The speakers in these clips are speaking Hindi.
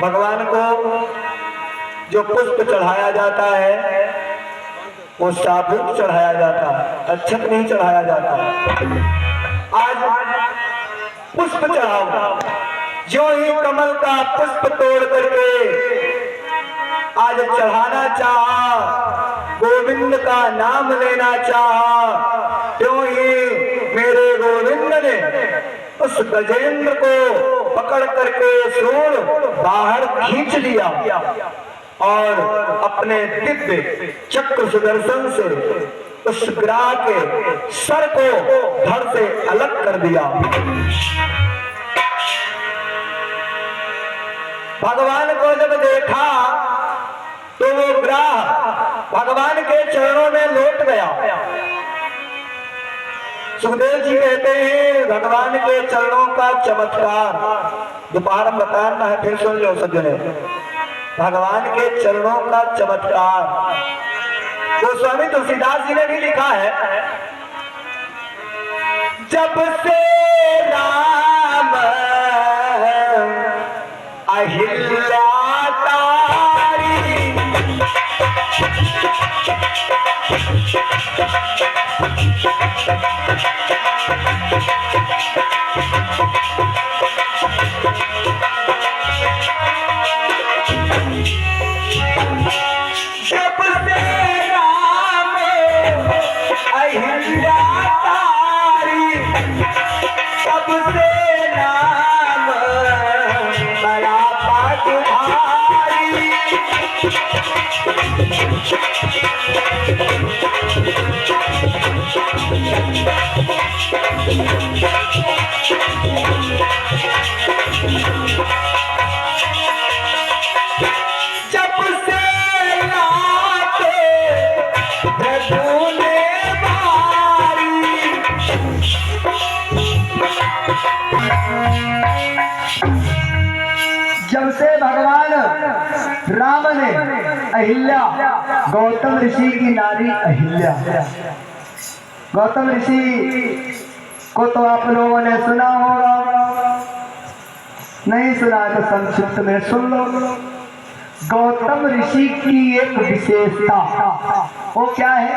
भगवान को जो पुष्प चढ़ाया जाता है वो साबुन चढ़ाया जाता है, अक्षत नहीं चढ़ाया जाता। आज पुष्प चढ़ाओ, जो ही कमल का पुष्प तोड़ करके आज चढ़ाना चाहा, गोविंद का नाम लेना चाहा, क्यों ही मेरे गोविंद ने उस गजेंद्र को पकड़ करके सूंड बाहर खींच लिया और अपने दिव्य चक्र सुदर्शन से उस ग्राह के सर को धड़ से अलग कर दिया। भगवान को जब देखा तो वो ग्राह भगवान के चरणों में लौट गया। सुखदेव जी कहते हैं भगवान के चरणों का चमत्कार दोपहर में बताना है, फिर सुन लो सज्जने। भगवान के चरणों का चमत्कार गोस्वामी तुलसीदास जी ने भी लिखा है। जब से राम अहिल्या जब से भगवान राम ने अहिल्या गौतम ऋषि की नारी अहिल्या, गौतम ऋषि को तो आप लोगों ने सुना होगा, नहीं सुना तो संक्षिप्त में सुन लो। गौतम ऋषि की एक विशेषता वो क्या है?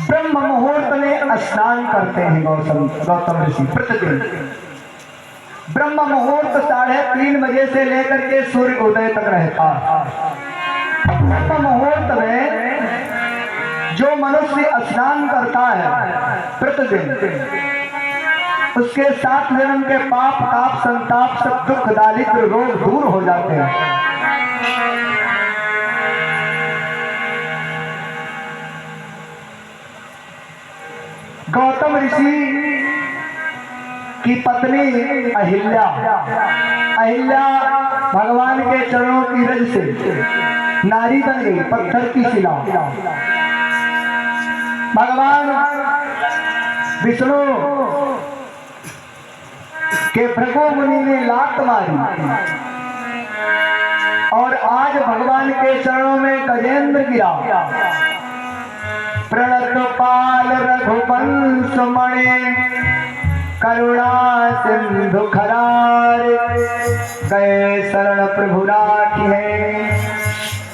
ब्रह्म मुहूर्त में स्नान करते हैं गौतम ऋषि प्रतिदिन। ब्रह्म मुहूर्त 3:30 बजे से लेकर के सूर्य उदय तक रहता है। ब्रह्म मुहूर्त में जो मनुष्य स्नान करता है प्रतिदिन, उसके 7 जन्म के पाप ताप संताप सब दुख दारिद्र रोग दूर हो जाते हैं। गौतम ऋषि की पत्नी अहिल्या, अहिल्या भगवान के चरणों की रज से नारी बन गई, पत्थर की शिला। भगवान विष्णु के भृगु मुनि ने लात मारी और आज भगवान के चरणों में गजेंद्र गिरा। प्रणत पाल रघुवंश मणि करुणा सिंधु खरार, गए शरण प्रभु राखी है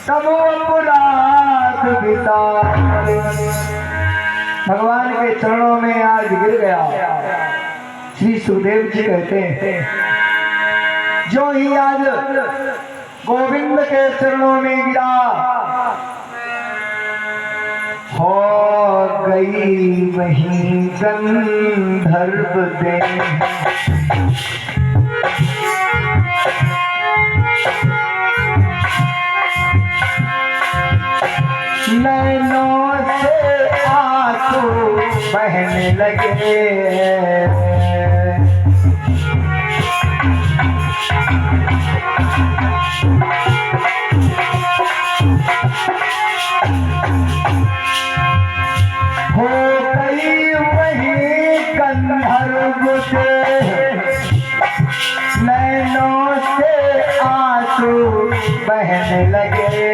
तब अपराध विसार। भगवान के चरणों में आज गिर गया। श्री सुखदेव जी कहते हैं जो ही आज गोविंद के चरणों में गिरा, हो गई वहीं गंधर्व देह। नैनों से आंसू बहने लगे, हो गई वही गंधर्व देह। नैनों से आंसू बहने लगे,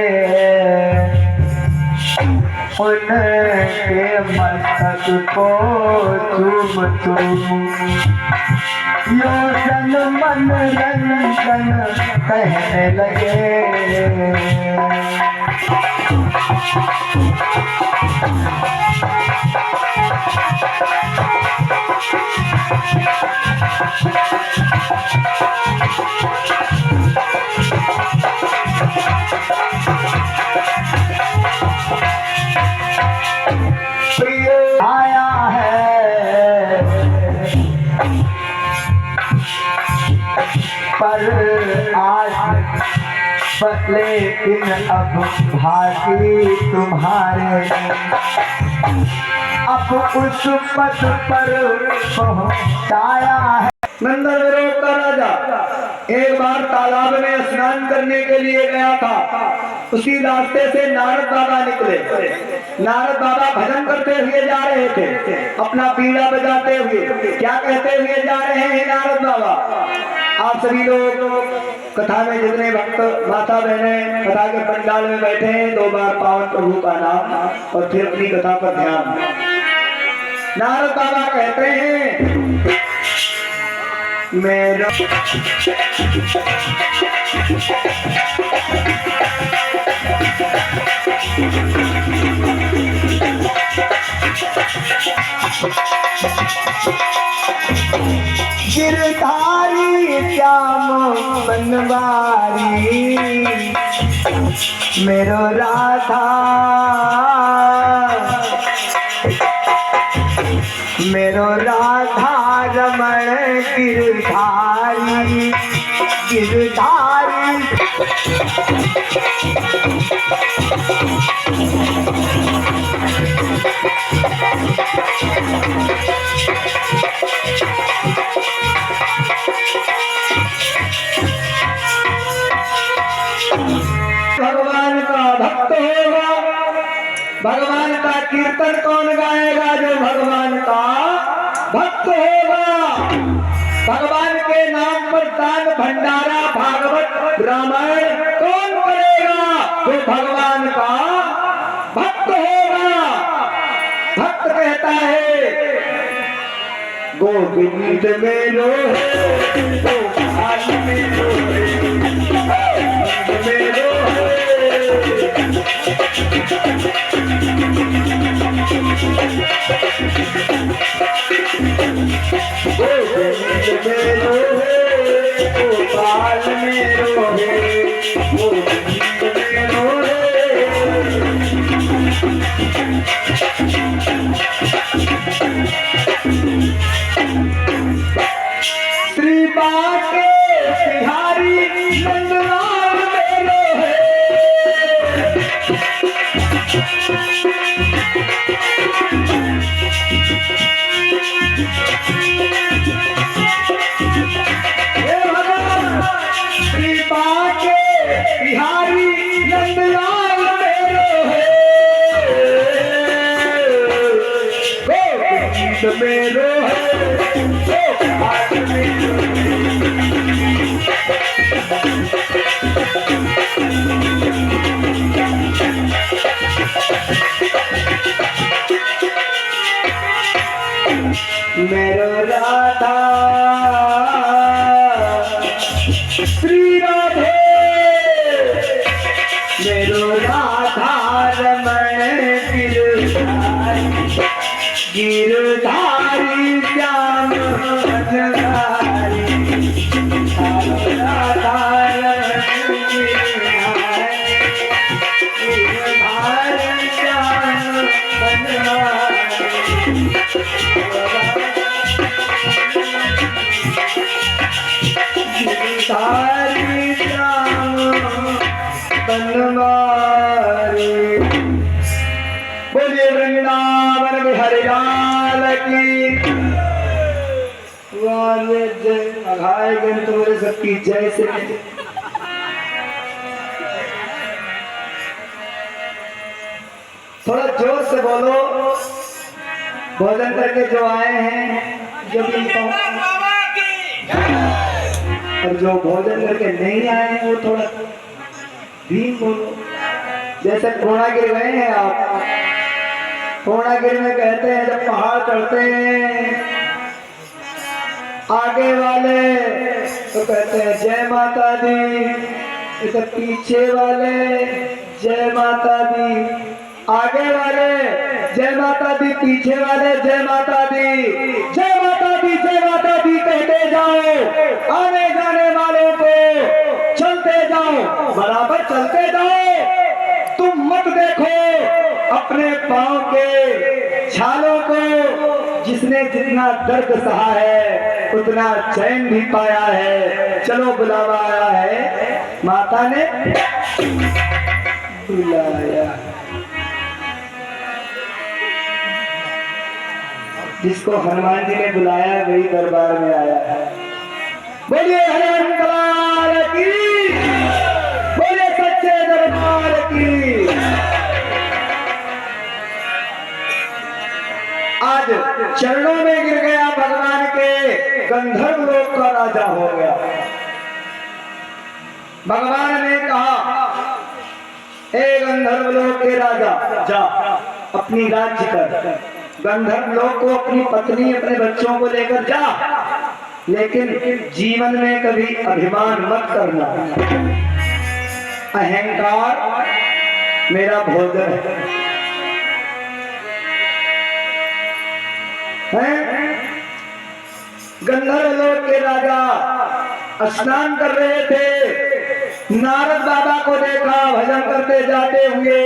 उनके मस्तक को चूम चूम योजन मन रंजन कहने लगे। आया है पर आज लेकिन अब भागी तुम्हारे अब उस पद पर पहुंचाया है। नंदन विरोध का राजा एक बार तालाब में स्नान करने के लिए गया था। उसी रास्ते से नारद बाबा निकले। नारद बाबा भजन करते हुए जा रहे थे, अपना बीड़ा बजाते हुए। क्या कहते हुए जा रहे हैं नारद बाबा? आप सभी लोग कथा में जितने भक्त माता बहने कथा के पंडाल में बैठे हैं, 2 बार पावन प्रभु का नाम और फिर अपनी कथा पर ध्यान। नारद बाबा कहते हैं मेरा गिरधारी श्याम बनवारी मेरो राधा मेरो राधा रमण गिरधारी गिरधारी। भगवान का भक्त होगा, भगवान का कीर्तन कौन गाएगा? जो भगवान का भक्त होगा। भगवान के नाम पर दान भंडारा भागवत रामायण कौन करेगा? जो भगवान का भक्त होगा। भक्त कहता है गोविंद मेरो गोपाल मेरो मेरो गोविंद मेरो गोपाल मेरो गोविंद मेरो श्री बाके बिहारी नंदलाल मेरो है। श्री बाके बिहारी नंदलाल मेरो है। गोविंद मेरो है गोपाल मेरो मेरो राधा श्री राधे मेरो राधा रमण गिरधारी गिरधारी श्याम बनवारी राधा रमण गिरधारी गिरधारी श्याम बनवारी गिरधारी श्याम बनवारी। बोलिए वृंदावन बिहारी लाल की जय। अघाय गण तुम्हारे सबकी जय से। थोड़ा जोर से बोलो। भोजन करके जो आए हैं जो भी और जो भोजन करके नहीं आए हैं वो थोड़ा धीम बोलो। जैसे कोड़ा गिर गए हैं आप पूर्णागिरि में कहते हैं जब पहाड़ चढ़ते हैं आगे वाले तो कहते हैं जय माता दी, इधर पीछे वाले जय माता दी, आगे वाले जय माता दी, पीछे वाले जय माता दी, जय माता दी, जय माता दी कहते जाओ। आने जाने वालों को चलते जाओ, बराबर चलते जाओ। तुम मत देखो अपने पांव के छालों को, जिसने जितना दर्द सहा है उतना चैन भी पाया है। चलो बुलावा आया है, माता ने बुलाया। जिसको हनुमान जी ने बुलाया वही दरबार में आया है। बोलिए हनुमान कलाल की, बोलिए सच्चे दरबार की। आज चरणों में गिर गया भगवान के, गंधर्व लोक का राजा हो गया। भगवान ने कहा हे गंधर्व लोक के राजा, जा अपनी राज्य कर। गंधर्व लोक को अपनी पत्नी अपने बच्चों को लेकर जा, लेकिन जीवन में कभी अभिमान मत करना। अहंकार मेरा भोजन है। गंधर्व लोक के राजा स्नान कर रहे थे, नारद बाबा को देखा भजन करते जाते हुए।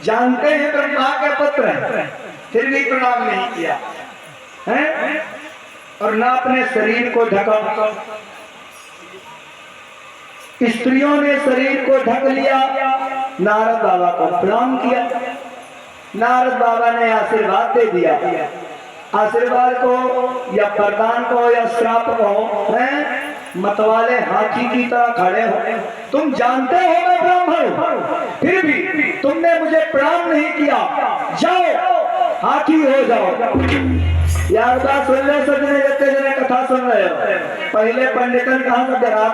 जानते हैं ब्रह्मा के पुत्र हैं, फिर भी प्रणाम नहीं किया है और ना अपने शरीर को ढका। स्त्रियों ने शरीर को ढक लिया, नारद बाबा को प्रणाम किया। नारद बाबा ने आशीर्वाद दे दिया। आशीर्वाद को या वरदान को या श्राप को है, मतवाले हाथी की तरह खड़े हो। तुम जानते हो मैं ब्राह्मण हूं, फिर भी तुमने मुझे प्रणाम नहीं किया, जाओ हाथी हो जाओ। यार बात सुन ले सजने, जते जने कथा सुन रहे हो। पहले पंडितन कहा था डरा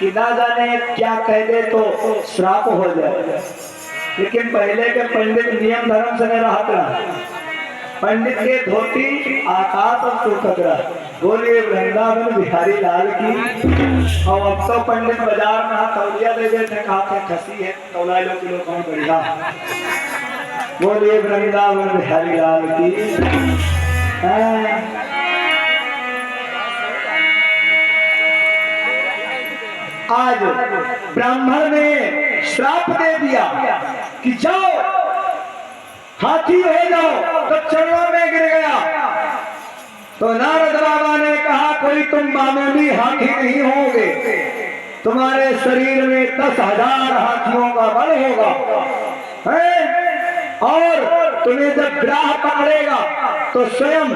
कि ना जाने क्या कह दे तो श्राप हो जाए, लेकिन पहले के पंडित नियम धर्म से नहीं रहा। पंडित के धोती आकाश और सुखत रहा। बोलिए वृंदावन बिहारी लाल की। और अब तो पंडित बाजार में तौलिया दे देते, कहा खसी है तौला लो किलो कौन बढ़िया। बोलिए वृंदावन बिहारी लाल की। आज ब्राह्मण ने श्राप दे दिया कि जाओ हाथी हो जाओ, तो चरणों में गिर गया। तो नारद बाबा ने कहा कोई तुम मामूली हाथी नहीं होगे, तुम्हारे शरीर में 10,000 हाथियों का बल होगा है? और तुम्हें जब ग्राह पकड़ेगा तो स्वयं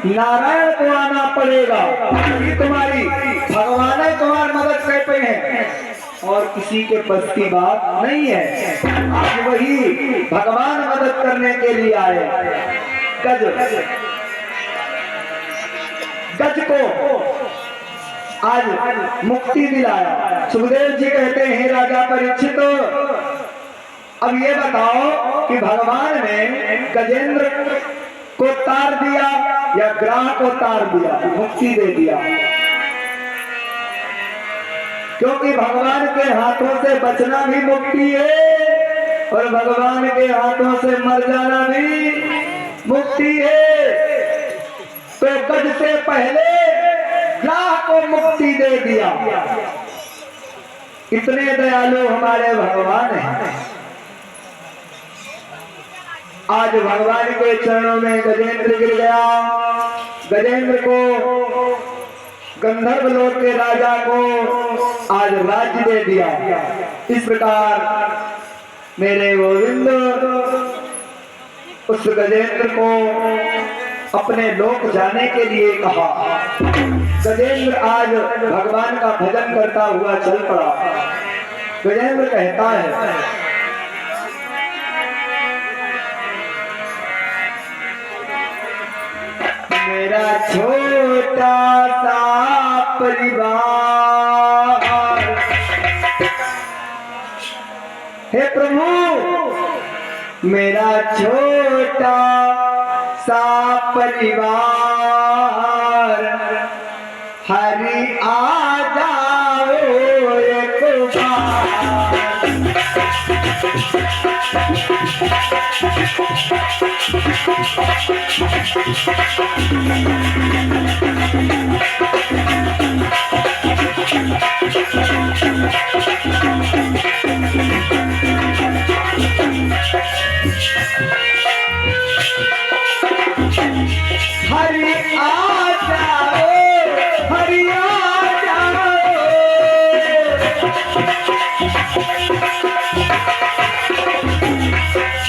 नारायण को आना पड़ेगा, क्योंकि तुम्हारी भगवान तुम्हारी मदद कर पे हैं और किसी के बस की बात नहीं है। आज वही भगवान मदद करने के लिए आए। गज को आज मुक्ति दिलाया। सुखदेव जी कहते हैं राजा परीक्षित, अब ये बताओ कि भगवान ने गजेंद्र को तार दिया या ग्राह को तार दिया, मुक्ति दे दिया? क्योंकि भगवान के हाथों से बचना भी मुक्ति है और भगवान के हाथों से मर जाना भी मुक्ति है। तो गज से पहले ग्राह को मुक्ति दे दिया। इतने दयालु हमारे भगवान हैं। आज भगवान के चरणों में गजेंद्र गिर गया। गजेंद्र को, गंधर्व लोक के राजा को आज राज्य दे दिया। इस प्रकार मेरे गोविंद उस गजेंद्र को अपने लोक जाने के लिए कहा। गजेंद्र आज भगवान का भजन करता हुआ चल पड़ा। गजेंद्र कहता है मेरा छोटा सा परिवार, हे प्रभु मेरा छोटा सा परिवार हरि आ जाओ एक बार। हरि आ जाओ, हरि आ जाओ,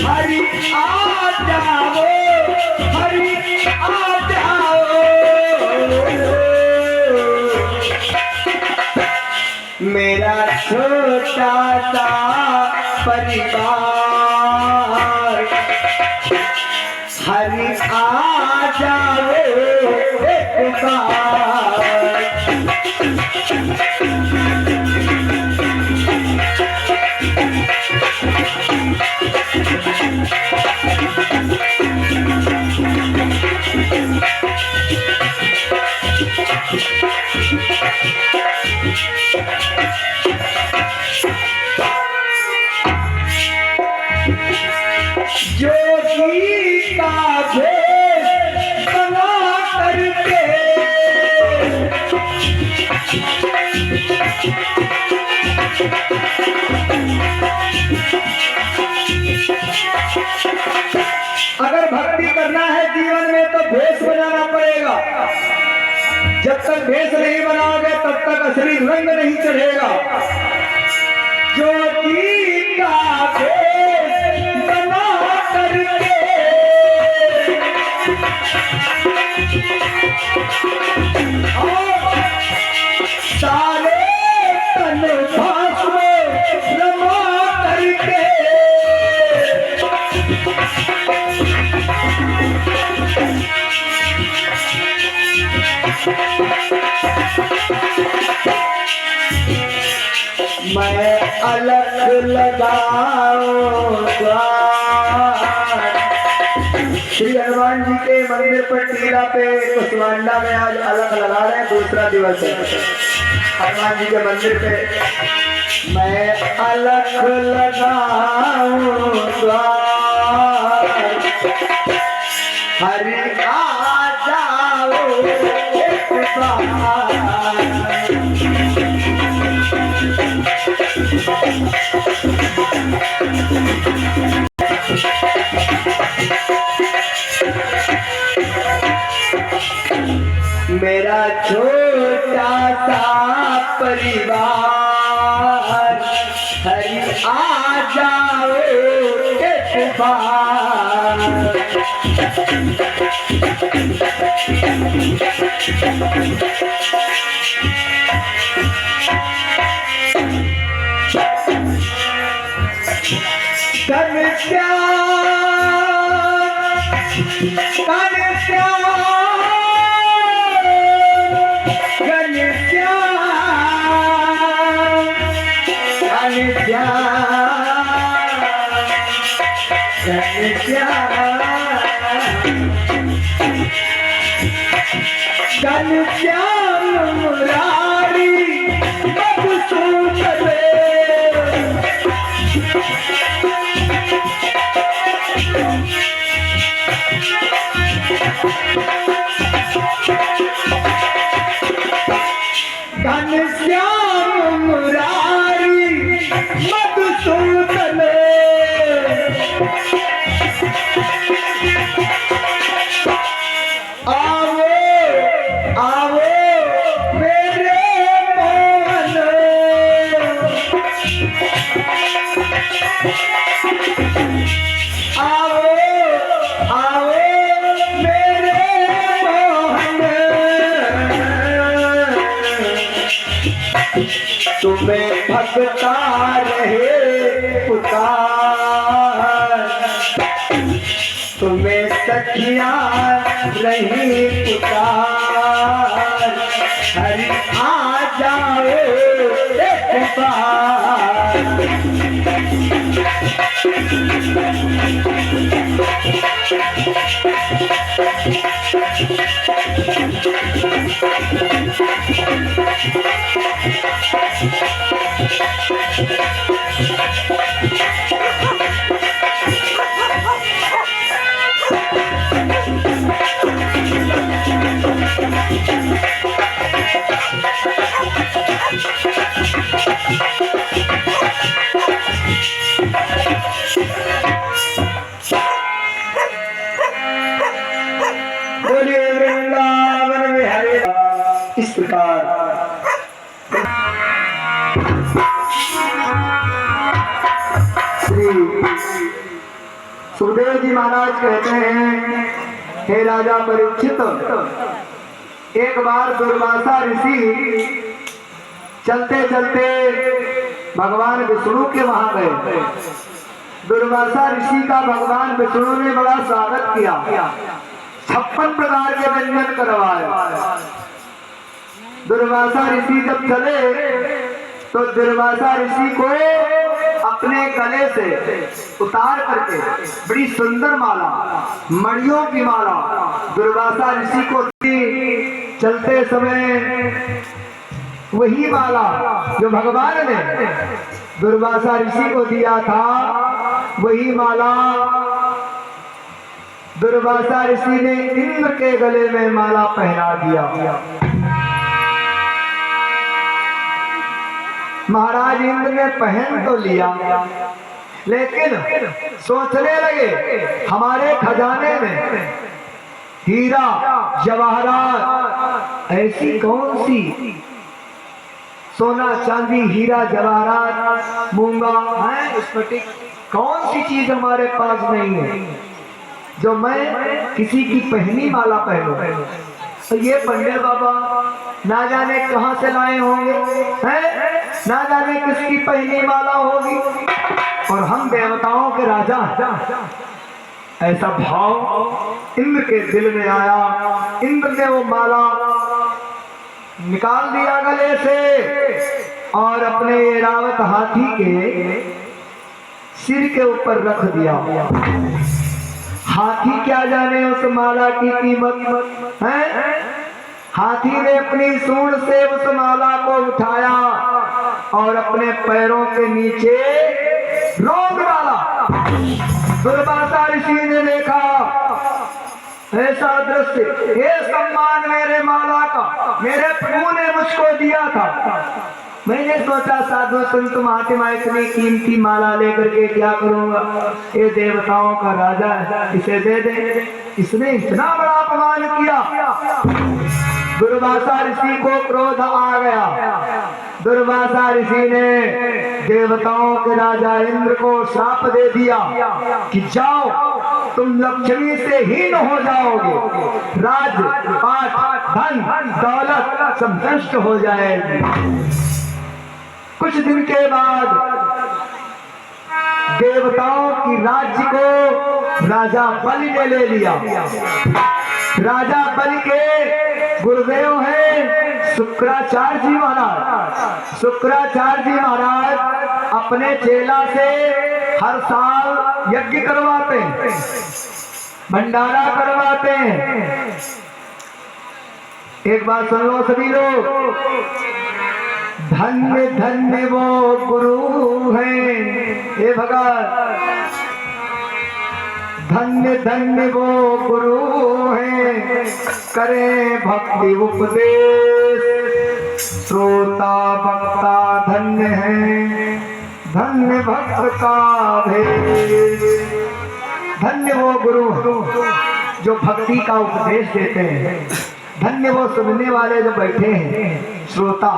हरि आ जाओ, हरि आ जाओ। मेरा छोटा सा परिवार हरि आ जाओ एक बार। जोगी का भेष बना करके अगर भक्ति करना है जीवन में तो भेष बनाना पड़ेगा। जब तक भेष नहीं बनाओगे तब तक असली रंग नहीं चढ़ेगा। जोगी का भेष बना करके सारे तन भस्म रमा करके मैं अलग लगाऊंगा। श्री हनुमान जी के मंदिर पर टीला पे कुसमांडा में आज अलग लगा रहे हैं, दूसरा दिवस है हनुमान जी के मंदिर पे। मैं अलग लगाऊंगा, हरि आ जाओ एक बार। मेरा छोटा सा परिवार हरि आ जाओ एक बार। घनश्याम मुरारी मधुसूदन घनश्याम मुरारी मधुसूदन तुम्हें भगता रहे पुकार, तुम्हें सखिया रही पुकार। हरि आ जाओ एक बार। इस प्रकार श्री सुखदेव जी महाराज कहते हैं, हे राजा परीक्षित, एक बार दुर्वासा ऋषि चलते चलते भगवान विष्णु के वहां गए। दुर्वासा ऋषि का भगवान विष्णु ने बड़ा स्वागत किया, 56 प्रकार के व्यंजन करवाए। दुर्वासा ऋषि जब चले तो दुर्वासा ऋषि को अपने गले से उतार करके बड़ी सुंदर माला, मणियों की माला दुर्वासा ऋषि को दी। चलते समय वही माला जो भगवान ने दुर्वासा ऋषि को दिया था, वही माला दुर्वासा ऋषि ने इंद्र के गले में माला पहना दिया। महाराज इंद्र ने पहन तो लिया, लेकिन सोचने लगे हमारे खजाने में हीरा जवाहरात, ऐसी कौन सी सोना चांदी हीरा जवाहरात मूंगा है, स्फटिक, कौन सी चीज हमारे पास नहीं है जो मैं किसी की पहनी माला पहनूं। तो ये पंडित बाबा ना जाने कहां से लाए होंगे, हैं? ना जाने किसकी पहनी माला होगी, और हम देवताओं के राजा, ऐसा भाव इंद्र के दिल में आया। इंद्र ने वो माला निकाल दिया गले से और अपने ऐरावत हाथी के सिर के ऊपर रख दिया। हाथी क्या जाने उस माला की कीमत है। हाथी ने अपनी सूंड से उस माला को उठाया और अपने पैरों के नीचे रोक डाला। दुर्वासा ऋषि ने देखा ऐसा दृश्य, ये सम्मान मेरे माला का मेरे प्रभु ने मुझको दिया था। मैंने सोचा साधु संत महात्मा इतनी कीमती माला लेकर के क्या करूंगा, ये देवताओं का राजा है, इसे दे दे। इसने इतना बड़ा अपमान किया। दुर्वासा ऋषि को क्रोध आ गया। दुर्वासा ऋषि ने देवताओं के राजा इंद्र को श्राप दे दिया कि जाओ, तुम लक्ष्मी से हीन हो जाओगे, राज पाठ धन दौलत सब नष्ट हो जाएगी। कुछ दिन के बाद देवताओं की राज्य को राजा बलि ने ले लिया। राजा बलि के गुरुदेव हैं शुक्राचार्य जी महाराज। शुक्राचार्य जी महाराज अपने चेला से हर साल यज्ञ करवाते हैं, भंडारा करवाते हैं। एक बात सुन लो सभी लोग, धन्य धन्य वो गुरु हैं, हे भगत, धन्य धन्य वो गुरु हैं, करे भक्ति उपदेश, श्रोता भक्ता धन्य है, धन्य भक्त का भेद। धन्य वो गुरु जो भक्ति का उपदेश देते हैं, धन्य वो सुनने वाले जो बैठे हैं श्रोता,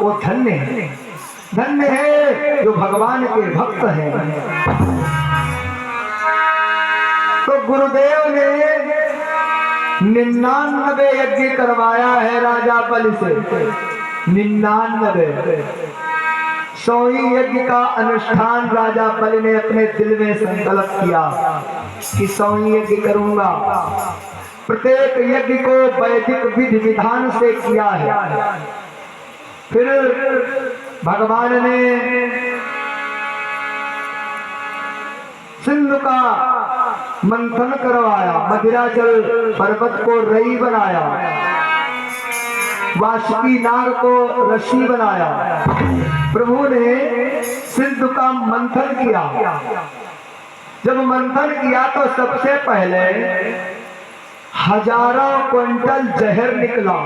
वो धन्य है। धन्य है जो भगवान के भक्त हैं। तो गुरुदेव ने 99 यज्ञ करवाया है राजा बलि से। 99 100 यज्ञ का अनुष्ठान राजा बलि ने अपने दिल में संकल्प किया कि 100 यज्ञ करूंगा। प्रत्येक यज्ञ को वैदिक विधि विधान से किया है। फिर भगवान ने सिंधु का मंथन करवाया, मदिराचल पर्वत को रई बनाया, वासुकी नाग को रस्सी बनाया। प्रभु ने सिंधु का मंथन किया। जब मंथन किया तो सबसे पहले हजारों क्विंटल जहर निकला।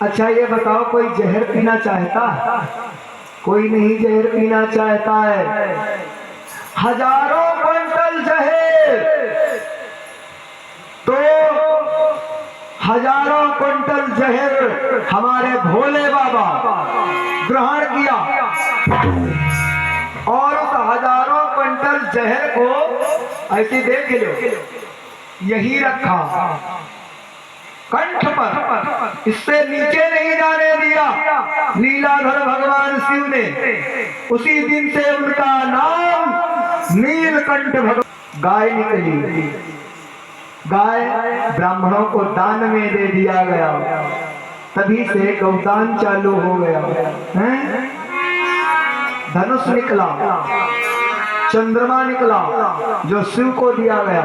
अच्छा ये बताओ, कोई जहर पीना चाहता है? कोई नहीं जहर पीना चाहता है। हजारों क्विंटल जहर, तो हजारों क्विंटल जहर हमारे भोले बाबा ग्रहण किया और उस हजारों क्विंटल जहर को ऐसे देख लो, यही रखा कंठ पर, इससे नीचे नहीं जाने दिया। नीलाधर भगवान शिव ने उसी दिन से उनका नाम नीलकंठ भगवान। गाय निकली, गाय ब्राह्मणों को दान में दे दिया गया, तभी से गौदान चालू हो गया है। धनुष निकला, चंद्रमा निकला जो शिव को दिया गया।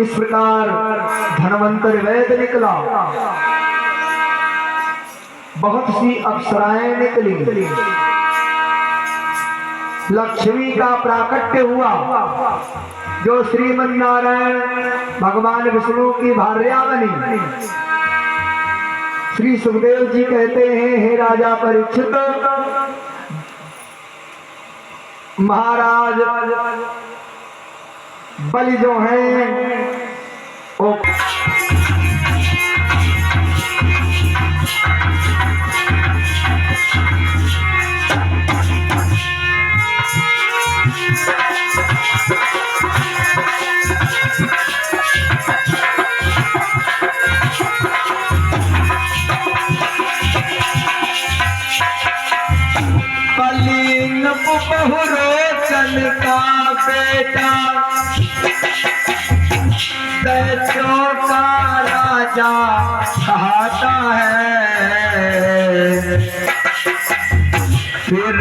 इस प्रकार धनवंतर वैद निकला, बहुत सी अप्सराएं निकली, लक्ष्मी का प्राकट्य हुआ जो श्रीमन नारायण भगवान विष्णु की भार्या बनी। श्री सुखदेव जी कहते हैं, हे राजा परीक्षित, महाराज बलि जो हैं वो बहुरोचन का बेटा, दैत्यों का राजा कहता है, फिर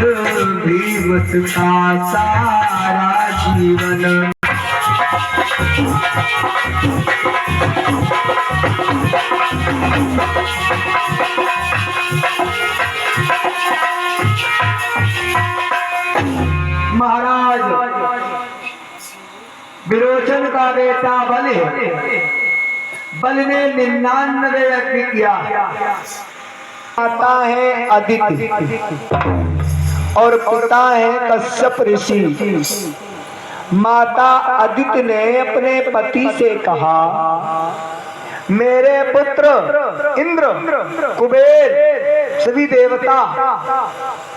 भी उसका सारा जीवन महाराज विरोचन का बेटा बलि, बलि ने 99 यज्ञ किया। माता है अदिति और पिता है कश्यप ऋषि। माता अदिति ने अपने पति से कहा, मेरे पुत्र इंद्र, कुबेर, सभी देवता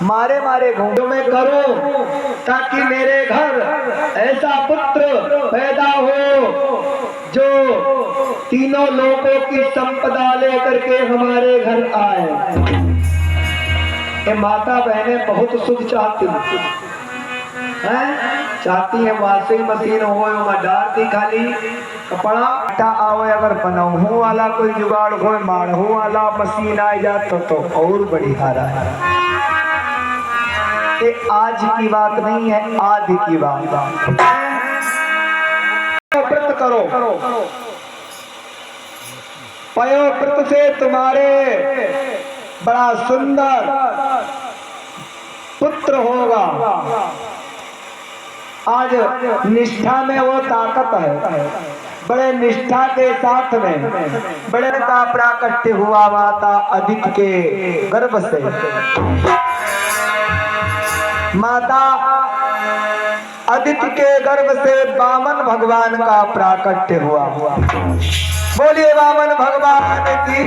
मारे मारे घूमों में करो, ताकि मेरे घर ऐसा पुत्र पैदा हो जो तीनों लोगों की संपदा लेकर के हमारे घर आए। ये माता बहनें बहुत सुख चाहती हैं, चाहती है वॉशिंग मशीन हो, डालती खाली कपड़ा आवे, अगर बनहू वाला कोई जुगाड़ हो, मारहू वाला मशीन आ जाए तो और बड़ी हारा है। ये आज की बात नहीं है, आदि की बात। व्रत करो, पयोव्रत से तुम्हारे बड़ा सुंदर पुत्र होगा। आज निष्ठा में वो ताकत है, बड़े निष्ठा के साथ में बड़े का प्राकट्य हुआ माता अदिति के गर्भ से। माता अदिति के गर्भ से वामन भगवान का प्राकट्य हुआ। बोलिए वामन भगवान की।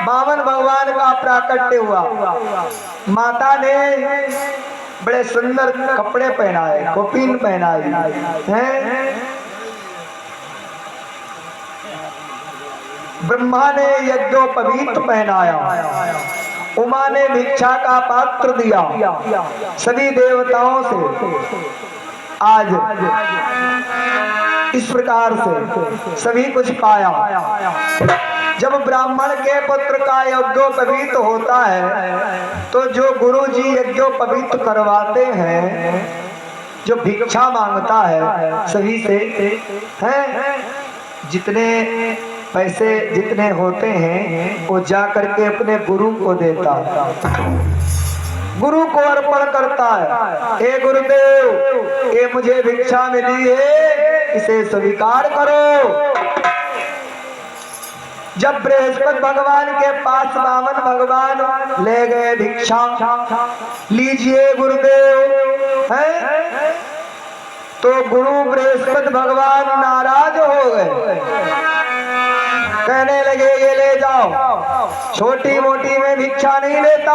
वामन भगवान का प्राकट्य हुआ। माता ने बड़े सुंदर कपड़े पहनाए, कौपीन पहनाई हैं। ब्रह्मा ने यज्ञोपवीत पहनाया, उमा ने भिक्षा का पात्र दिया। सभी देवताओं से आज इस प्रकार से सभी कुछ पाया। जब ब्राह्मण के पुत्र का यज्ञोपवीत होता है तो जो गुरु जी यज्ञोपवीत करवाते हैं, जो भिक्षा मांगता है सभी से हैं, जितने पैसे जितने होते हैं वो जा करके अपने गुरु को देता है, गुरु को अर्पण करता है। हे गुरुदेव, ये मुझे भिक्षा मिली है, इसे स्वीकार करो। जब बृहस्पति भगवान के पास वामन भगवान ले गए भिक्षा, लीजिए गुरुदेव, है तो गुरु बृहस्पति भगवान नाराज हो गए, कहने लगे ये ले जाओ, छोटी मोटी में भिक्षा नहीं लेता,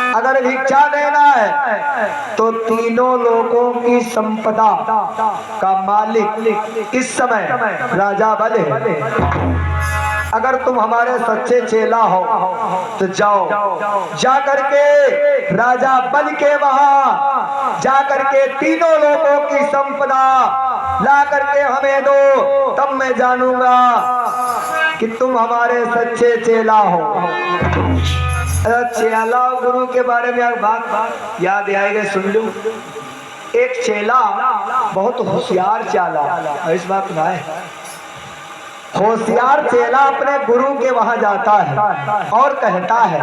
अगर भिक्षा देना है तो तीनों लोगों की संपदा का मालिक इस समय राजा बल है। अगर तुम हमारे सच्चे चेला हो तो जाओ, जा करके राजा बल के वहां जा करके तीनों लोगों की संपदा ला करके हमें दो, तब मैं जानूंगा कि तुम हमारे सच्चे चेला हो। चेला गुरु के बारे में एक बात याद आएगी, सुन लो। एक चेला बहुत होशियार चेला, इस बात ना है, होशियार चेला अपने गुरु के वहां जाता है और कहता है,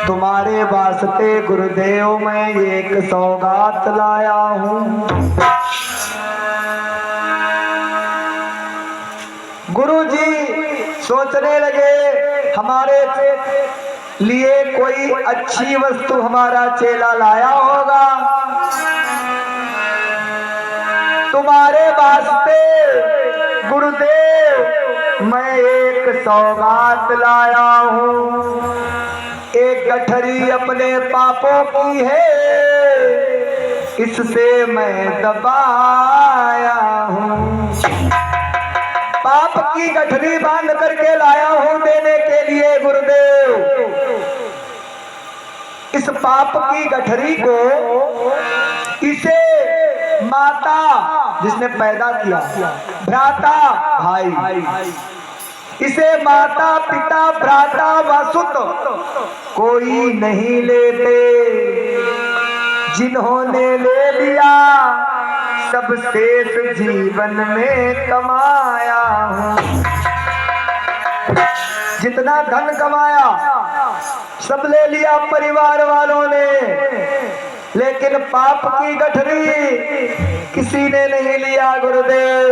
तुम्हारे वास्ते गुरुदेव मैं एक सौगात लाया हूँ। गुरु जी सोचने लगे हमारे लिए कोई अच्छी वस्तु हमारा चेला लाया होगा, तुम्हारे वास्ते गुरुदेव मैं एक सौगात लाया हूँ। एक गठरी अपने पापों की है, इससे मैं दबाया हूँ। पाप की गठरी बांध करके लाया हूँ देने के लिए गुरुदेव। इस पाप की गठरी को इसे माता जिसने पैदा किया, भ्राता भाई, इसे माता पिता भ्राता वसुत कोई नहीं लेते, जिन्होंने ले लिया सब शेष जीवन में कमाया हूँ। जितना धन कमाया सब ले लिया परिवार वालों ने, लेकिन पाप की गठरी किसी ने नहीं लिया गुरुदेव।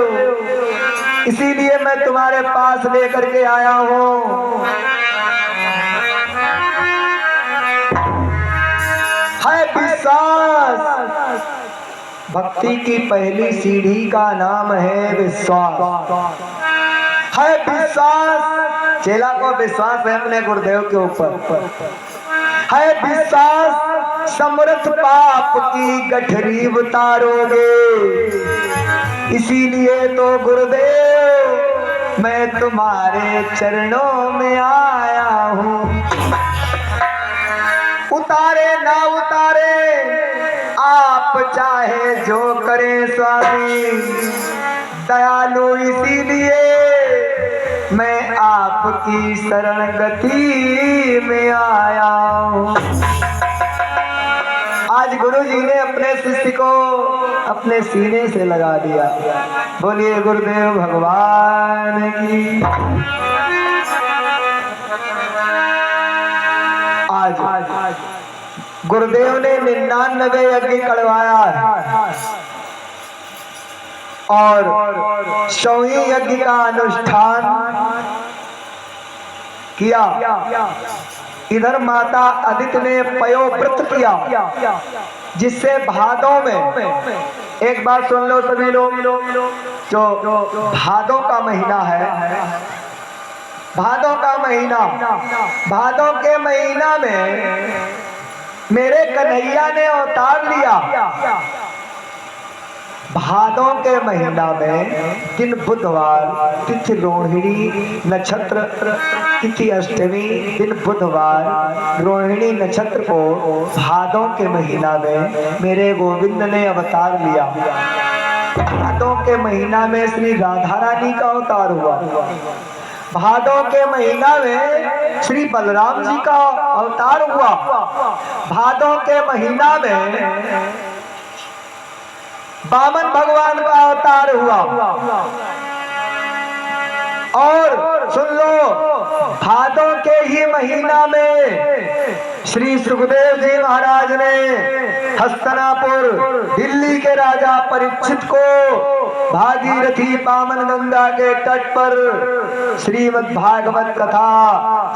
इसीलिए मैं तुम्हारे पास लेकर के आया हूँ। है विश्वास, भक्ति की पहली सीढ़ी का नाम है विश्वास। है विश्वास, चेला को विश्वास है अपने गुरुदेव के ऊपर। है विश्वास, समर्थ पाप की गठरी उतारोगे। इसीलिए तो गुरुदेव मैं तुम्हारे चरणों में आया हूँ। उतारे ना उतारे आप चाहे जो करें स्वामी, दयालु इसीलिए मैं आपकी शरण गति में आया हूँ। आज गुरु जी ने अपने शिष्य को अपने सीने से लगा दिया। बोलिए गुरुदेव भगवान की। आज गुरुदेव ने 99 यज्ञ करवाया और 100वें यज्ञ का अनुष्ठान किया। इधर माता अदिति ने पयोव्रत किया, जिससे भादों में, एक बात सुन लो सभी लोग, जो भादों का महीना है, भादों का महीना, भादों के महीना में मेरे कन्हैया ने अवतार लिया। भादों के महीना में दिन बुधवार, तिथि रोहिणी, नक्षत्र तिथि अष्टमी, दिन बुधवार रोहिणी नक्षत्र को भादों के महीना में मेरे गोविंद ने अवतार लिया। भादों के महीना में श्री राधा रानी का अवतार हुआ। भादों के महीना में श्री बलराम जी का अवतार हुआ। भादों के महीना में वामन भगवान का अवतार हुआ। और सुन लो, भादों के ही महीना में श्री सुखदेव जी महाराज ने हस्तिनापुर दिल्ली के राजा परीक्षित को भागीरथी पावन गंगा के तट पर श्रीमद् भागवत कथा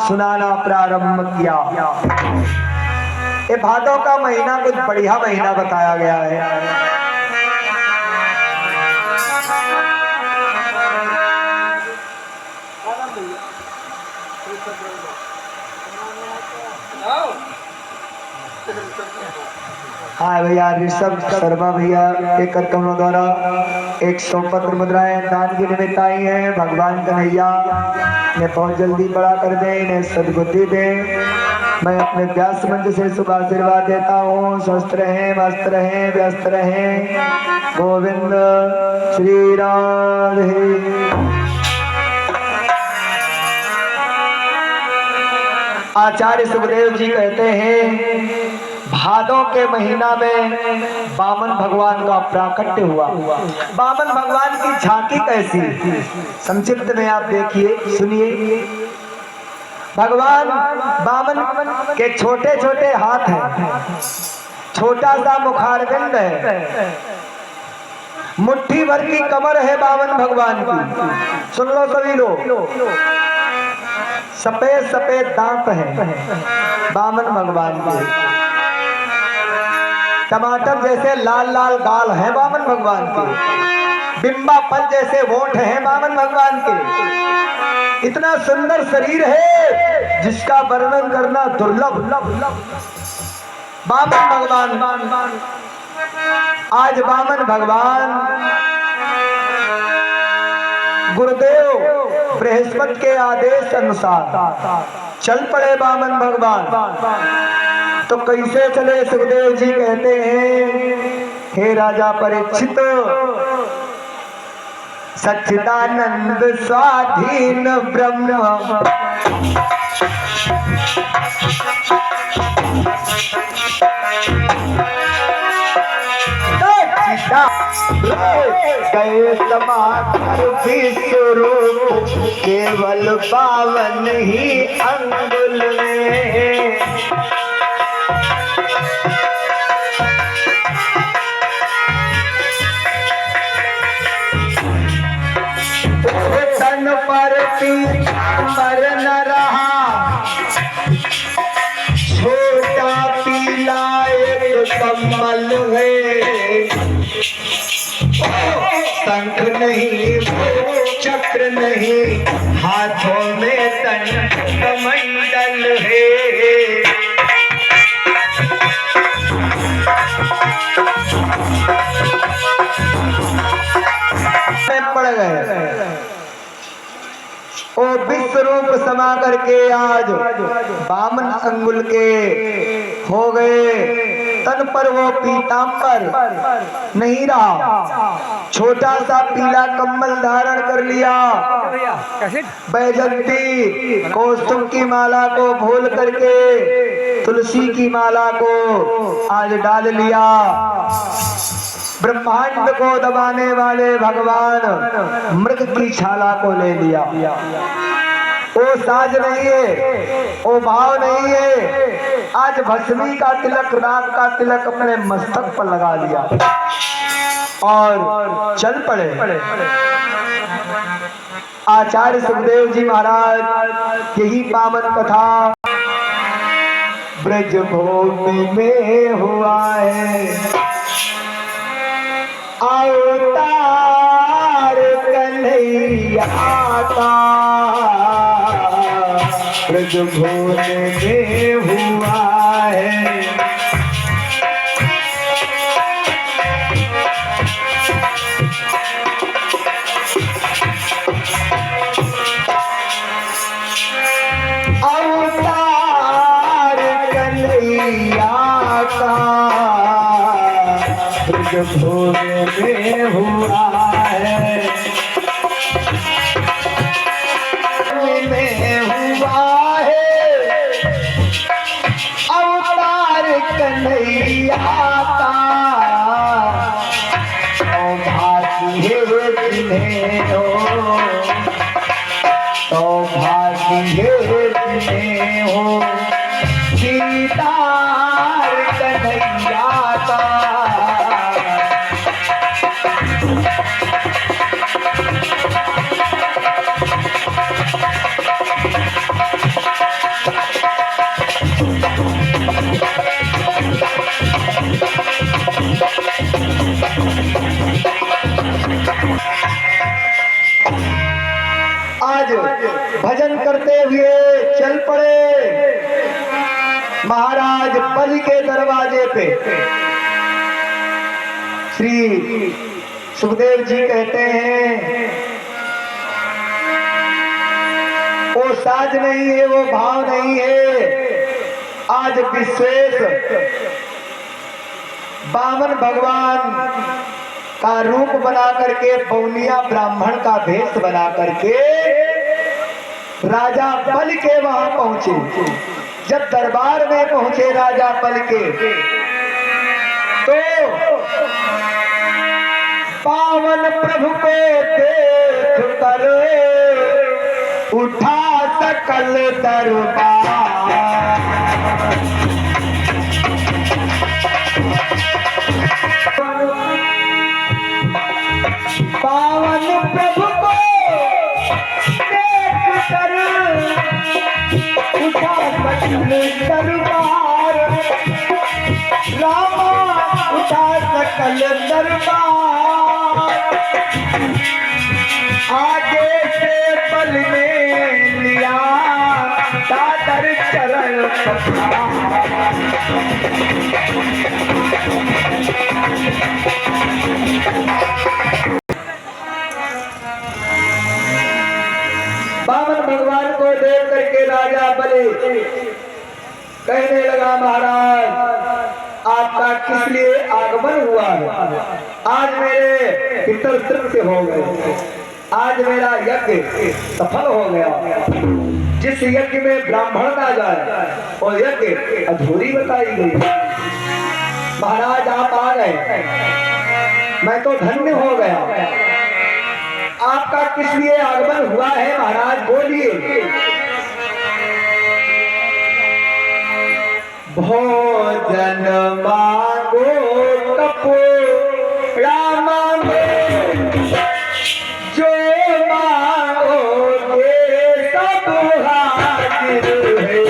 सुनाना प्रारंभ किया। ये भादों का महीना कुछ बढ़िया महीना बताया गया है। हाँ भैया, ऋषभ शर्मा भैया एक कर्तव्यों द्वारा 100 पत्र मुद्राएं दान के निमित्त आई हैं। भगवान कन्हैया ने बहुत जल्दी बड़ा कर दे, इन्हें सद्बुद्धि दे। मैं अपने व्यास मंच से शुभ आशीर्वाद देता हूँ। स्वस्थ रहें, मस्त रहें, व्यस्त रहें। गोविंद श्री राधे। आचार्य सुखदेव जी कहते हैं, भादों के महीना में वामन भगवान का प्राकट्य हुआ। वामन भगवान की झांकी कैसी, संक्षिप्त में आप देखिए, सुनिए। भगवान वामन के छोटे छोटे हाथ हैं, छोटा सा मुखारविंद है, मुट्ठी भर की कमर है वामन भगवान की। सुन लो सभी लोग, सफेद सफेद दांत हैं वामन भगवान के। टमाटर जैसे लाल लाल गाल हैं वामन भगवान के। बिंबा फल जैसे होंठ हैं वामन भगवान के। इतना सुंदर शरीर है जिसका वर्णन करना दुर्लभ। वामन भगवान, आज वामन भगवान गुरुदेव बृहस्पति के आदेश अनुसार चल पड़े वामन भगवान। तो कैसे चले? सुखदेव जी कहते हैं, हे राजा परीक्षित, सच्चिदानंद स्वाधीन ब्रह्म गए समाकर विश्वरूप, केवल पावन ही अंगुल में। तन पर पीतांबर न रहा, छोटा पीला एक कमल है। शंख नहीं, चक्र नहीं, हाथों में तन कमंडल है। पड़ गए ओ विश्व रूप समा करके आज वामन अंगुल के हो गए। तन पर वो पीतांबर नहीं रहा, छोटा सा पीला कम्बल धारण कर लिया। बैजंती कौस्तुभ की माला को भूल करके तुलसी की माला को आज डाल लिया। ब्रह्मांड को दबाने वाले भगवान मृग की छाला को ले लिया। वो साज नहीं है, वो भाव नहीं है। आज भस्मी का तिलक, राग का तिलक अपने मस्तक पर लगा लिया और चल पड़े। आचार्य सुखदेव जी महाराज यही पावन कथा ब्रजभूमि में हुआ है। अवतार कन्हैया का ब्रजभूमि में हुआ है। अवतार कन्हैया का ब्रजभूमि में हुआ है, में हुआ है अवतार कन्हैया का। सौभाग्य जिन्हें हो, सौभाग्य जिन्हें हो दीदार कन्हैया का। आज भजन करते हुए चल पड़े महाराज बलि के दरवाजे पे। श्री सुखदेव जी कहते हैं वो साज नहीं है, वो भाव नहीं है। आज विशेष बामन भगवान का रूप बना करके, बौनिया ब्राह्मण का भेष बना करके राजा बलि के वहां पहुंचे। जब दरबार में पहुंचे राजा बलि के, तो पावन प्रभु को देख कर उठा सकल दरबार। पावन प्रभु को देख कर उठा सकल दरबार। रामा उठा सकल दरबार। आगे से बल में लिया दादर चरण बामन भगवान को देख करके राजा बलि कहने लगा, महाराज आपका किस लिए आगमन हुआ है? आज मेरे पितर तृप्त हो गए, आज मेरा यज्ञ सफल हो गया। जिस यज्ञ में ब्राह्मण ना जाए वो यज्ञ अधूरी बताई गई। महाराज आप आ गए, मैं तो धन्य हो गया। आपका किस लिए आगमन हुआ है महाराज, बोलिए। भोजन मांगो कपूरा मांगो, जो मांगोगे सब हाजिर है।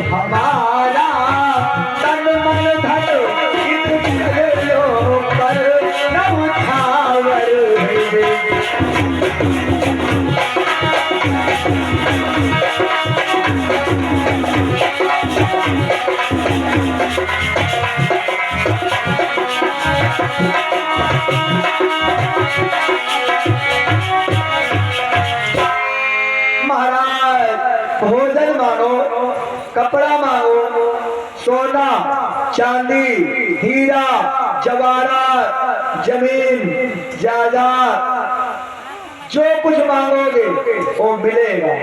हमारा तन मन धन लो पर न उठावर महाराज भोजन मांगो, कपड़ा मांगो, सोना चांदी हीरा जवाहरात जमीन जायदाद जो कुछ मांगोगे वो मिलेगा।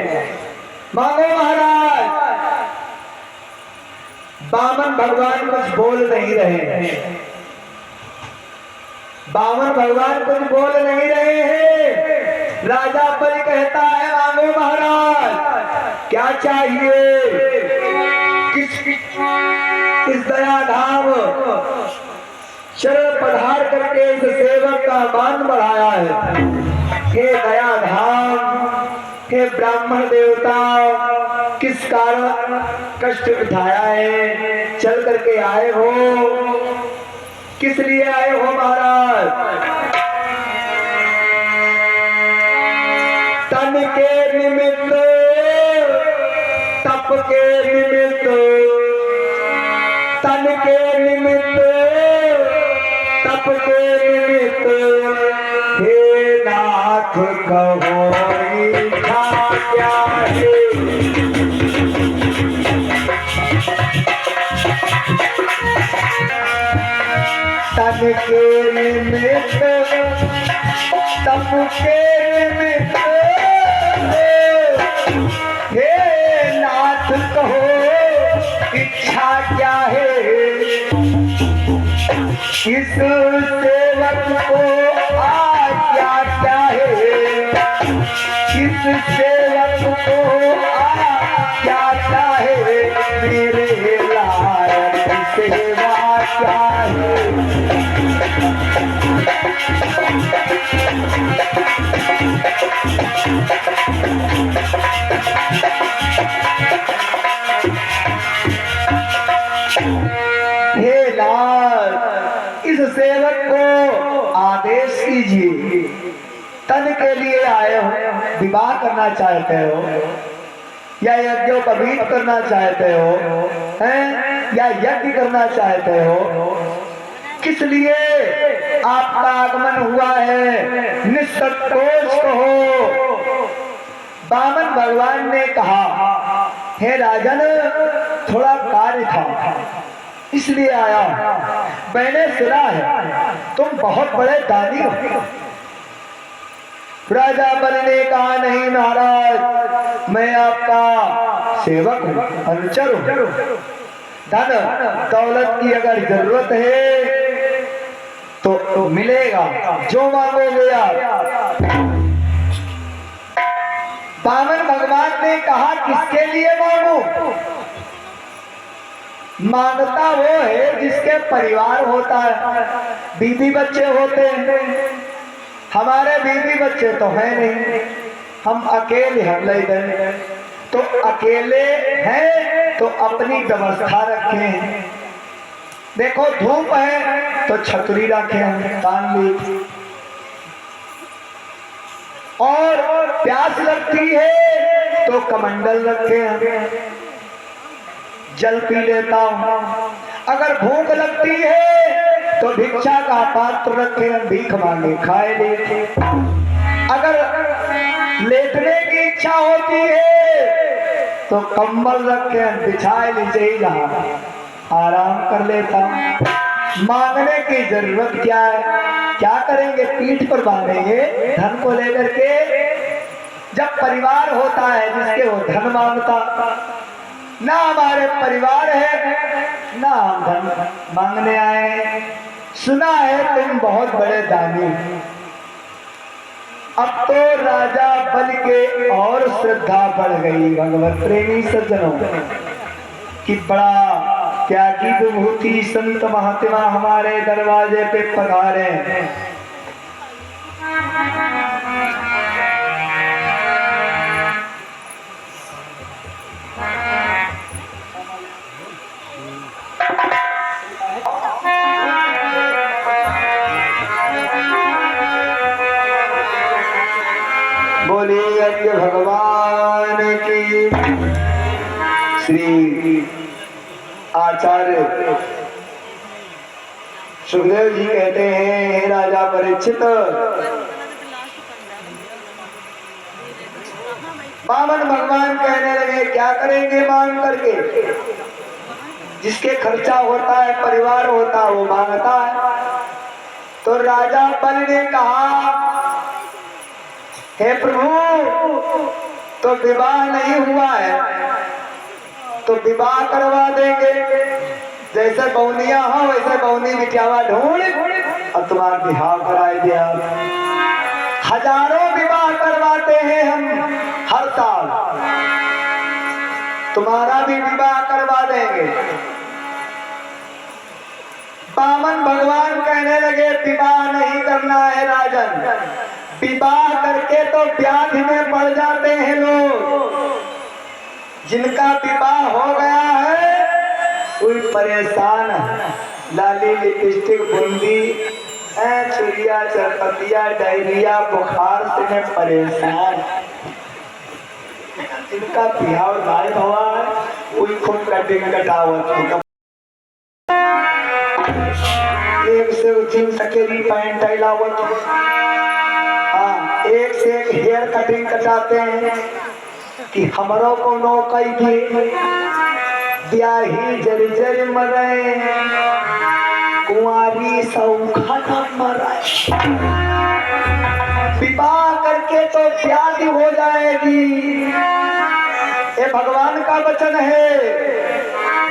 मांगो महाराज। बामन भगवान कुछ बोल नहीं रहे हैं, बामन भगवान कुछ बोल नहीं रहे हैं। राजा बलि कहता है मांगो महाराज, क्या चाहिए? किस दया धाम शरण पधार करके इस सेवक का मान बढ़ाया है। हे दया धाम, हे ब्राह्मण देवता, किस कारण कष्ट उठाया है, चल करके आए हो, किस लिए आए हो महाराज? तन के निमित्त तप के निमित्त, तन के निमित्त तप के निमित्त, हे नाथ कहो इच्छा क्या है। तन के निमित्त तप के निमित्त, हे नाथ कहो इच्छा क्या है। इस सेवक को आज्ञा क्या है, इस सेवक को आज्ञा क्या है, मेरे लायक सेवा क्या है। हे नाथ, इस सेवक को आदेश कीजिए। तन के लिए आए हो, विवाह करना चाहते हो या यज्ञोपवीत करना चाहते हो हैं, या यज्ञ करना चाहते हो, किस लिए आपका आगमन हुआ है, निसंकोच कहो। वामन भगवान ने कहा, हे राजन, थोड़ा कार्य था इसलिए आया। मैंने सुना है तुम बहुत बड़े दानी हो। राजा बल ने कहा, नहीं महाराज, मैं आपका सेवक हूँ, अनुचर हूँ। धन दौलत की अगर जरूरत है तो मिलेगा, जो मांगोगे आप। वामन भगवान ने कहा, किसके लिए मांगू। मांगता वो है जिसके परिवार होता है, बीवी बच्चे होते हैं। हमारे बीवी बच्चे तो हैं नहीं, हम अकेले हम ले गए। तो अकेले हैं तो अपनी व्यवस्था रखें। देखो धूप है तो छतरी रखें, तान ली। और प्यास लगती है तो कमंडल रखें, जल पी लेता हूं। अगर भूख लगती है तो भिक्षा का पात्र रखे, भीख मांगे खाए लेते। अगर लेटने की इच्छा होती है तो कंबल रखे, बिछाए नीचे ही रहा, आराम कर लेता हूं। मांगने की जरूरत क्या है, क्या करेंगे, पीठ पर बांधेंगे धन को लेकर के। जब परिवार होता है जिसके, वो धन मांगता। ना हमारे परिवार है ना हम धन मांगने आए। सुना है तुम बहुत बड़े दानी। अब तो राजा बन के और श्रद्धा बढ़ गई भगवत प्रेमी सज्जनों कि बड़ा त्यागी विभूति संत महात्मा हमारे दरवाजे पे पधारे। बोलिए यज्ञ भगवान की। श्री आचार्य सुखदेव जी कहते हैं, हे राजा परीक्षित, वामन भगवान कहने लगे, क्या करेंगे मांग करके। जिसके खर्चा होता है, परिवार होता है, वो मांगता है। तो राजा बल ने कहा, हे प्रभु, तो विवाह नहीं हुआ है तो विवाह करवा देंगे। जैसे बौनिया हो वैसे बौनी बिटियावा ढूंढ और तुम्हारा विवाह कराए दिया। हजारों विवाह करवाते हैं हम हर साल, तुम्हारा भी विवाह करवा देंगे। वामन भगवान कहने लगे, विवाह नहीं करना है राजन। विवाह करके तो व्याधि में पड़ जाते हैं लोग। जिनका विवाह हो गया है कोई परेशान है, लाली लिपस्टिक बूंदी छुरिया चरपतिया डायरिया बुखार से मैं परेशान। इनका बिहार गायब हुआ है, कोई खूब कटिंग कटावत एक से जींस सकेली पैंट लावत। हाँ, एक से एक हेयर कटिंग कटाते हैं कि हमरो को नौकई की ब्याही जरी जरी मरे कुंवारी सौखा मरे। विवाह करके तो शादी हो जाएगी, ये भगवान का वचन है।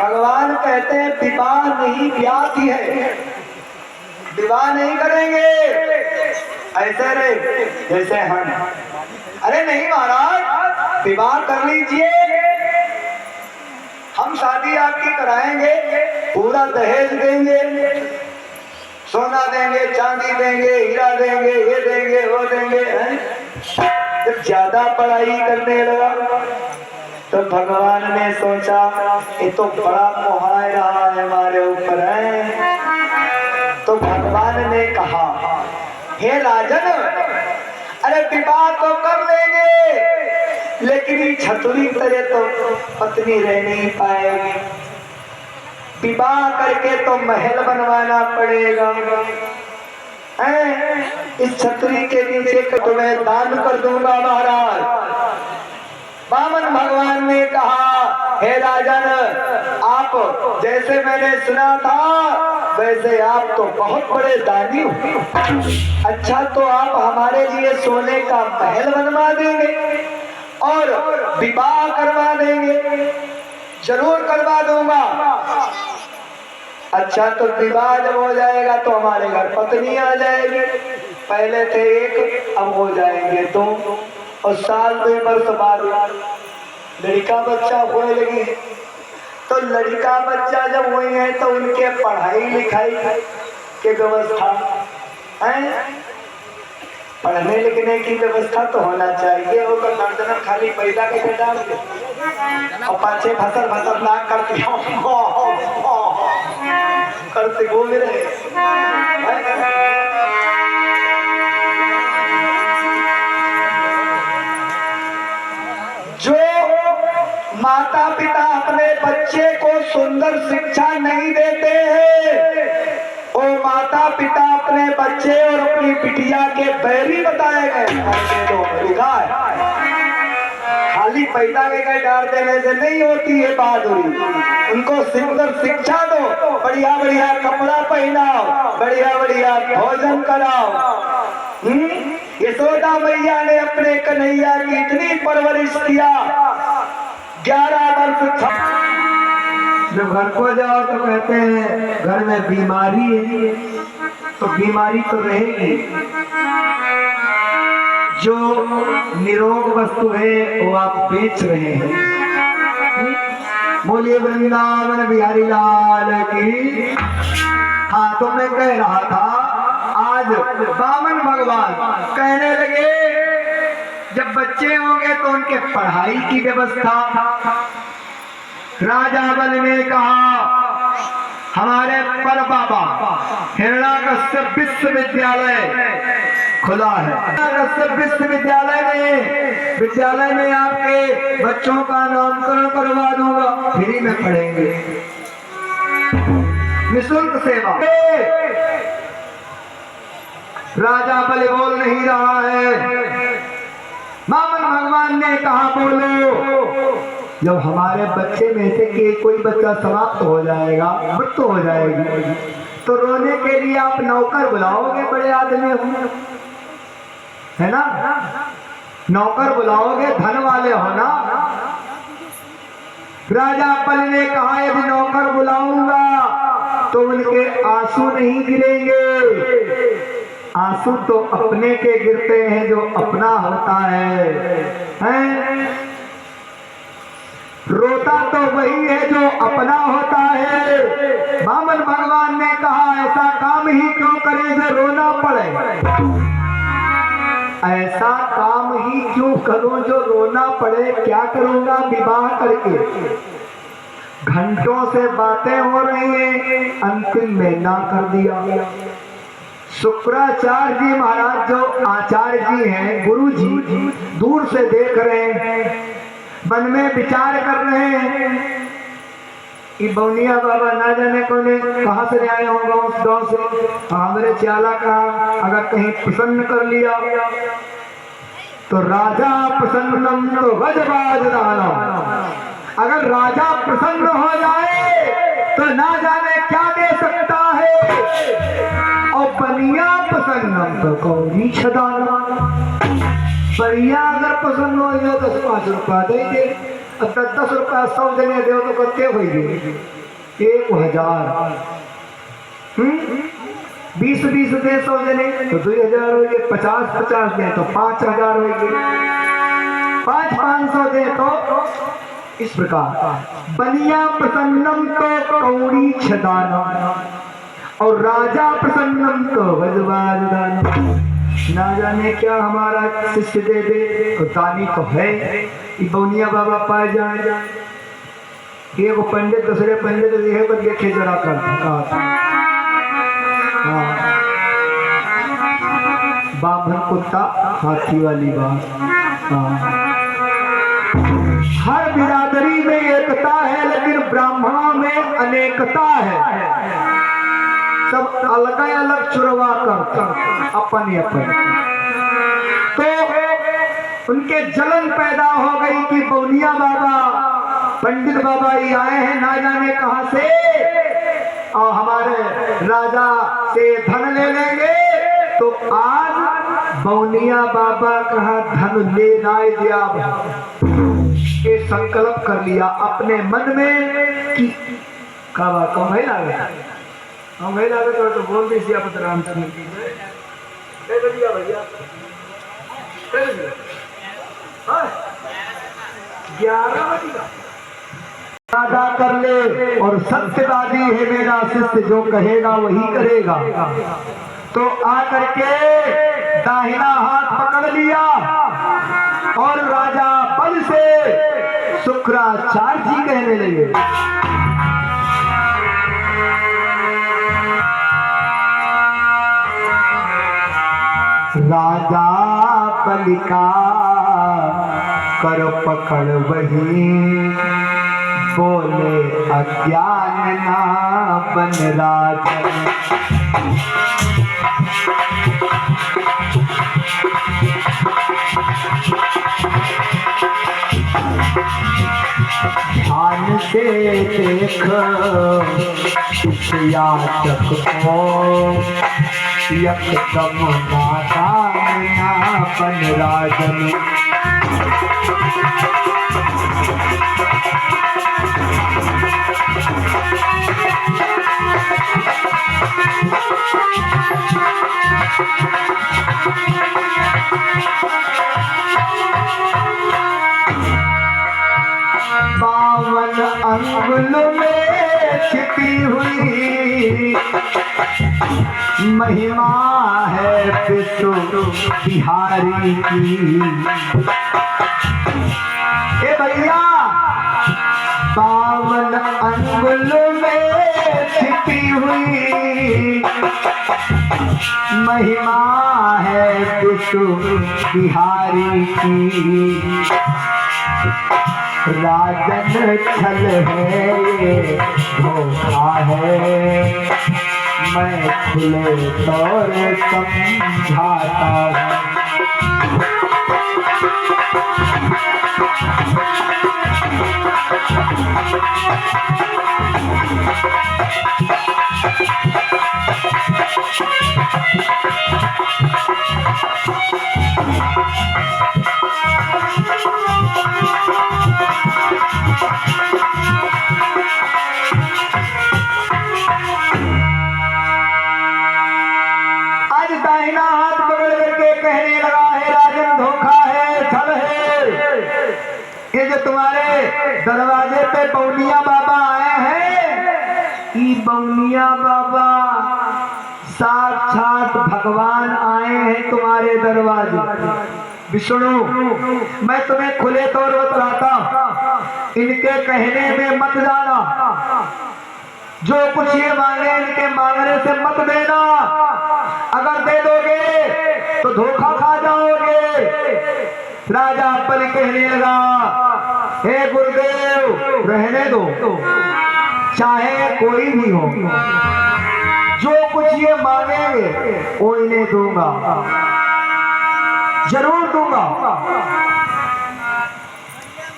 भगवान कहते हैं विवाह नहीं ब्याह है, विवाह नहीं करेंगे ऐसे रे जैसे हम। अरे नहीं महाराज, विवाह कर लीजिए, हम शादी आपकी कराएंगे, पूरा दहेज देंगे, सोना देंगे, चांदी देंगे, हीरा देंगे, ये देंगे, वो देंगे। जब ज्यादा पढ़ाई करने लगा तो भगवान ने सोचा ये तो बड़ा मोहा रहा है हमारे ऊपर है। तो भगवान ने कहा हे राजन, अरे विवाह तो कर लेंगे लेकिन छतुरी तरह तो पत्नी रह नहीं पाएगी, विवाह करके तो महल बनवाना पड़ेगा। इस छतरी के नीचे तुम्हें दान कर दूंगा महाराज। वामन भगवान ने कहा हे राजन, आप जैसे मैंने सुना था वैसे आप तो बहुत बड़े दानी हो। अच्छा तो आप हमारे लिए सोने का महल बनवा देंगे और विवाह करवा देंगे? जरूर करवा दूंगा। अच्छा तो विवाह जब हो जाएगा तो हमारे घर पत्नी आ जाएगी, पहले थे एक अब हो जाएंगे दो, और साल 2 वर्ष बाद लड़का बच्चा होने लगी। तो लड़का बच्चा जब हुए हैं तो उनके पढ़ाई लिखाई के व्यवस्था है, पढ़ने लिखने की व्यवस्था तो होना चाहिए। वो नर्दन खाली पैदा के डाल दे और पाछे फसल फसल ना करती करते घूम रहे। जो माता पिता अपने बच्चे को सुंदर शिक्षा नहीं देते हैं, वो माता पिता अपने बच्चे और अपनी बिटिया के बैरी बताए गए। लिखा है खाली पैदा के डाल देने से नहीं होती है बहादुरी, उनको सुंदर शिक्षा दो, बढ़िया बढ़िया कपड़ा पहनाओ, बढ़िया बढ़िया भोजन कराओ। यशोदा मैया ने अपने कन्हैया की इतनी परवरिश किया, 11 वर्ष। जब घर को जाओ तो कहते हैं घर में बीमारी है, तो बीमारी तो रहेगी। जो निरोग वस्तु है वो आप बेच रहे हैं। बोलिए वृंदावन बिहारी लाल की। हाँ तो मैं कह रहा था आज वामन भगवान कहने लगे जब बच्चे होंगे तो उनके पढ़ाई की व्यवस्था। राजा बल ने कहा हमारे पर बाबा हिरण्याकश्यप विश्वविद्यालय खुला है। विद्यालय में आपके बच्चों का नामकरण करवा दूंगा, फ्री में पढ़ेंगे, निःशुल्क सेवा। राजा बल बोल नहीं रहा है। वामन भगवान ने कहा बोलो। जब हमारे बच्चे में से कि कोई बच्चा समाप्त हो जाएगा, मृत्यु हो जाएगी, तो रोने के लिए आप नौकर बुलाओगे, बड़े आदमी हो है ना, नौकर बुलाओगे, धन वाले हो ना। राजा पल ने कहा यदि नौकर बुलाऊंगा तो उनके आंसू नहीं गिरेंगे। आंसू तो अपने के गिरते हैं जो अपना होता है? रोता तो वही है जो अपना होता है। वामन भगवान ने कहा ऐसा काम ही क्यों करें जो रोना पड़े, ऐसा काम ही क्यों करूं जो रोना पड़े। क्या करूंगा विवाह करके, घंटों से बातें हो रही हैं, अंतिम में ना कर दिया। शुक्राचार्य जी महाराज जो आचार्य जी हैं, गुरु जी, दूर से देख रहे हैं, मन में विचार कर रहे हैं कि बौनिया बाबा ना जाने कौन कहाँ से आए होंगे उस गांव से, हमारे च्याला का अगर कहीं प्रसन्न कर लिया तो राजा प्रसन्नम तो गजबाज दानम, अगर राजा प्रसन्न हो जाए तो ना जाने क्या दे सकता है, और बनिया प्रसन्नम तो कौड़ी छदानम, बढ़िया अगर प्रसन्न हो जाए तो 5 रुपया दे दे, 10 रुपया 100 जने दे तो करते हो 1000, 20 दे 100 जने तो 2000 हो गए, 50 दे तो 5000 हो गए, 500 दे तो इस प्रकार बनिया प्रसन्नम तो कौड़ी छदानम और राजा प्रसन्नम तो गजबाज दानम। ना जाने क्या हमारा शिष्य दे दे तो दानी तो है कि बौनिया बाबा पाए जाए, एक पंडित दूसरे पंडित देखे पर देखे जरा कर बाभन कुत्ता हाथी वाली बात। हर बिरादरी में एकता है लेकिन ब्राह्मणों में अनेकता है, सब अलग अलग चुरवा कर अपन तो उनके जलन पैदा हो गई कि बौनिया बाबा पंडित बाबा ही आए हैं ना जाने कहां से और हमारे राजा से धन ले लेंगे, तो आज बौनिया बाबा कहा धन ले ना दिया, ये संकल्प कर लिया अपने मन में कि काबा कम है लागे, हम है लागे तो बोल दी सिया पत्र रामचंद्र की भैया 11 बजे वादा कर ले और सत्यवादी है मेरा शिष्य, जो कहेगा वही करेगा। तो आकर के दाहिना हाथ पकड़ लिया और राजा बल से शुक्राचार्य जी कहने लगे, राजा बल का कर पकड़ वही, बोले अज्ञान ना बन राजन, ध्यान से देख याचक को, एकदम नादान ना बन राजन, बावन अंगुल में छिपी हुई महिमा है विष्णु बिहारी की, ए भैया 52 अंगुल में छिपी हुई महिमा है विष्णु बिहारी की, राजन छल है ये धोखा है, मैं खुले तौर समझाता हूँ, दरवाजे पे बौनिया बाबा आए हैं कि बौनिया बाबा साक्षात भगवान आए हैं तुम्हारे दरवाजे। विष्णु मैं तुम्हें खुले तौर पर बताता, इनके कहने में मत जाना, जो कुछ ये मांगे इनके मांगने से मत देना, अगर दे दोगे तो धोखा खा जाओगे, राजा बलि कहने लगा, हे गुरुदेव रहने दो, चाहे कोई भी हो, जो कुछ ये मांगेंगे वो इन्हें दूंगा, जरूर दूंगा।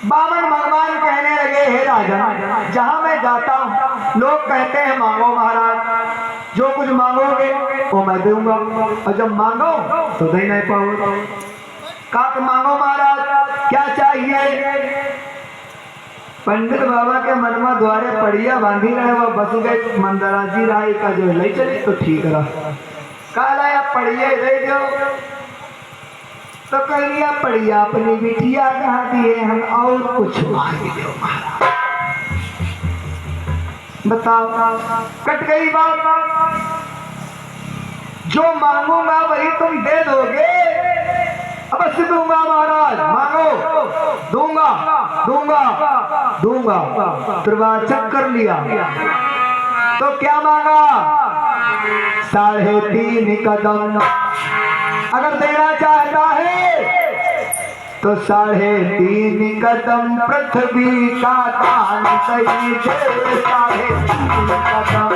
बामन भगवान कहने लगे, हे राजा, जहां मैं जाता हूं लोग कहते हैं मांगो महाराज, जो कुछ मांगोगे वो मैं दूंगा, और जब मांगो तो दे नहीं पाओगे। कहा मांगो महाराज, क्या चाहिए? पंडित बाबा के मनमा द्वारे पड़िया बांधी रहे, वो बस गए मंदराजी राय का जो ले चले तो ठीक रहा। काला या पड़िया दे दो, तो कह लिया पड़िया अपनी बिटिया कहा दिए हम, और कुछ मांग दो महाराज। बताओ, कट गई बात। जो मांगूंगा वही तुम दे दोगे? अवश्य दूंगा महाराज, मांगो, दूंगा दूंगा दूंगा। त्रिवाचक कर लिया। तो क्या मांगा? 3.5 कदम। अगर देना चाहता है तो 3.5 कदम पृथ्वी का दान दे, 3.5 कदम।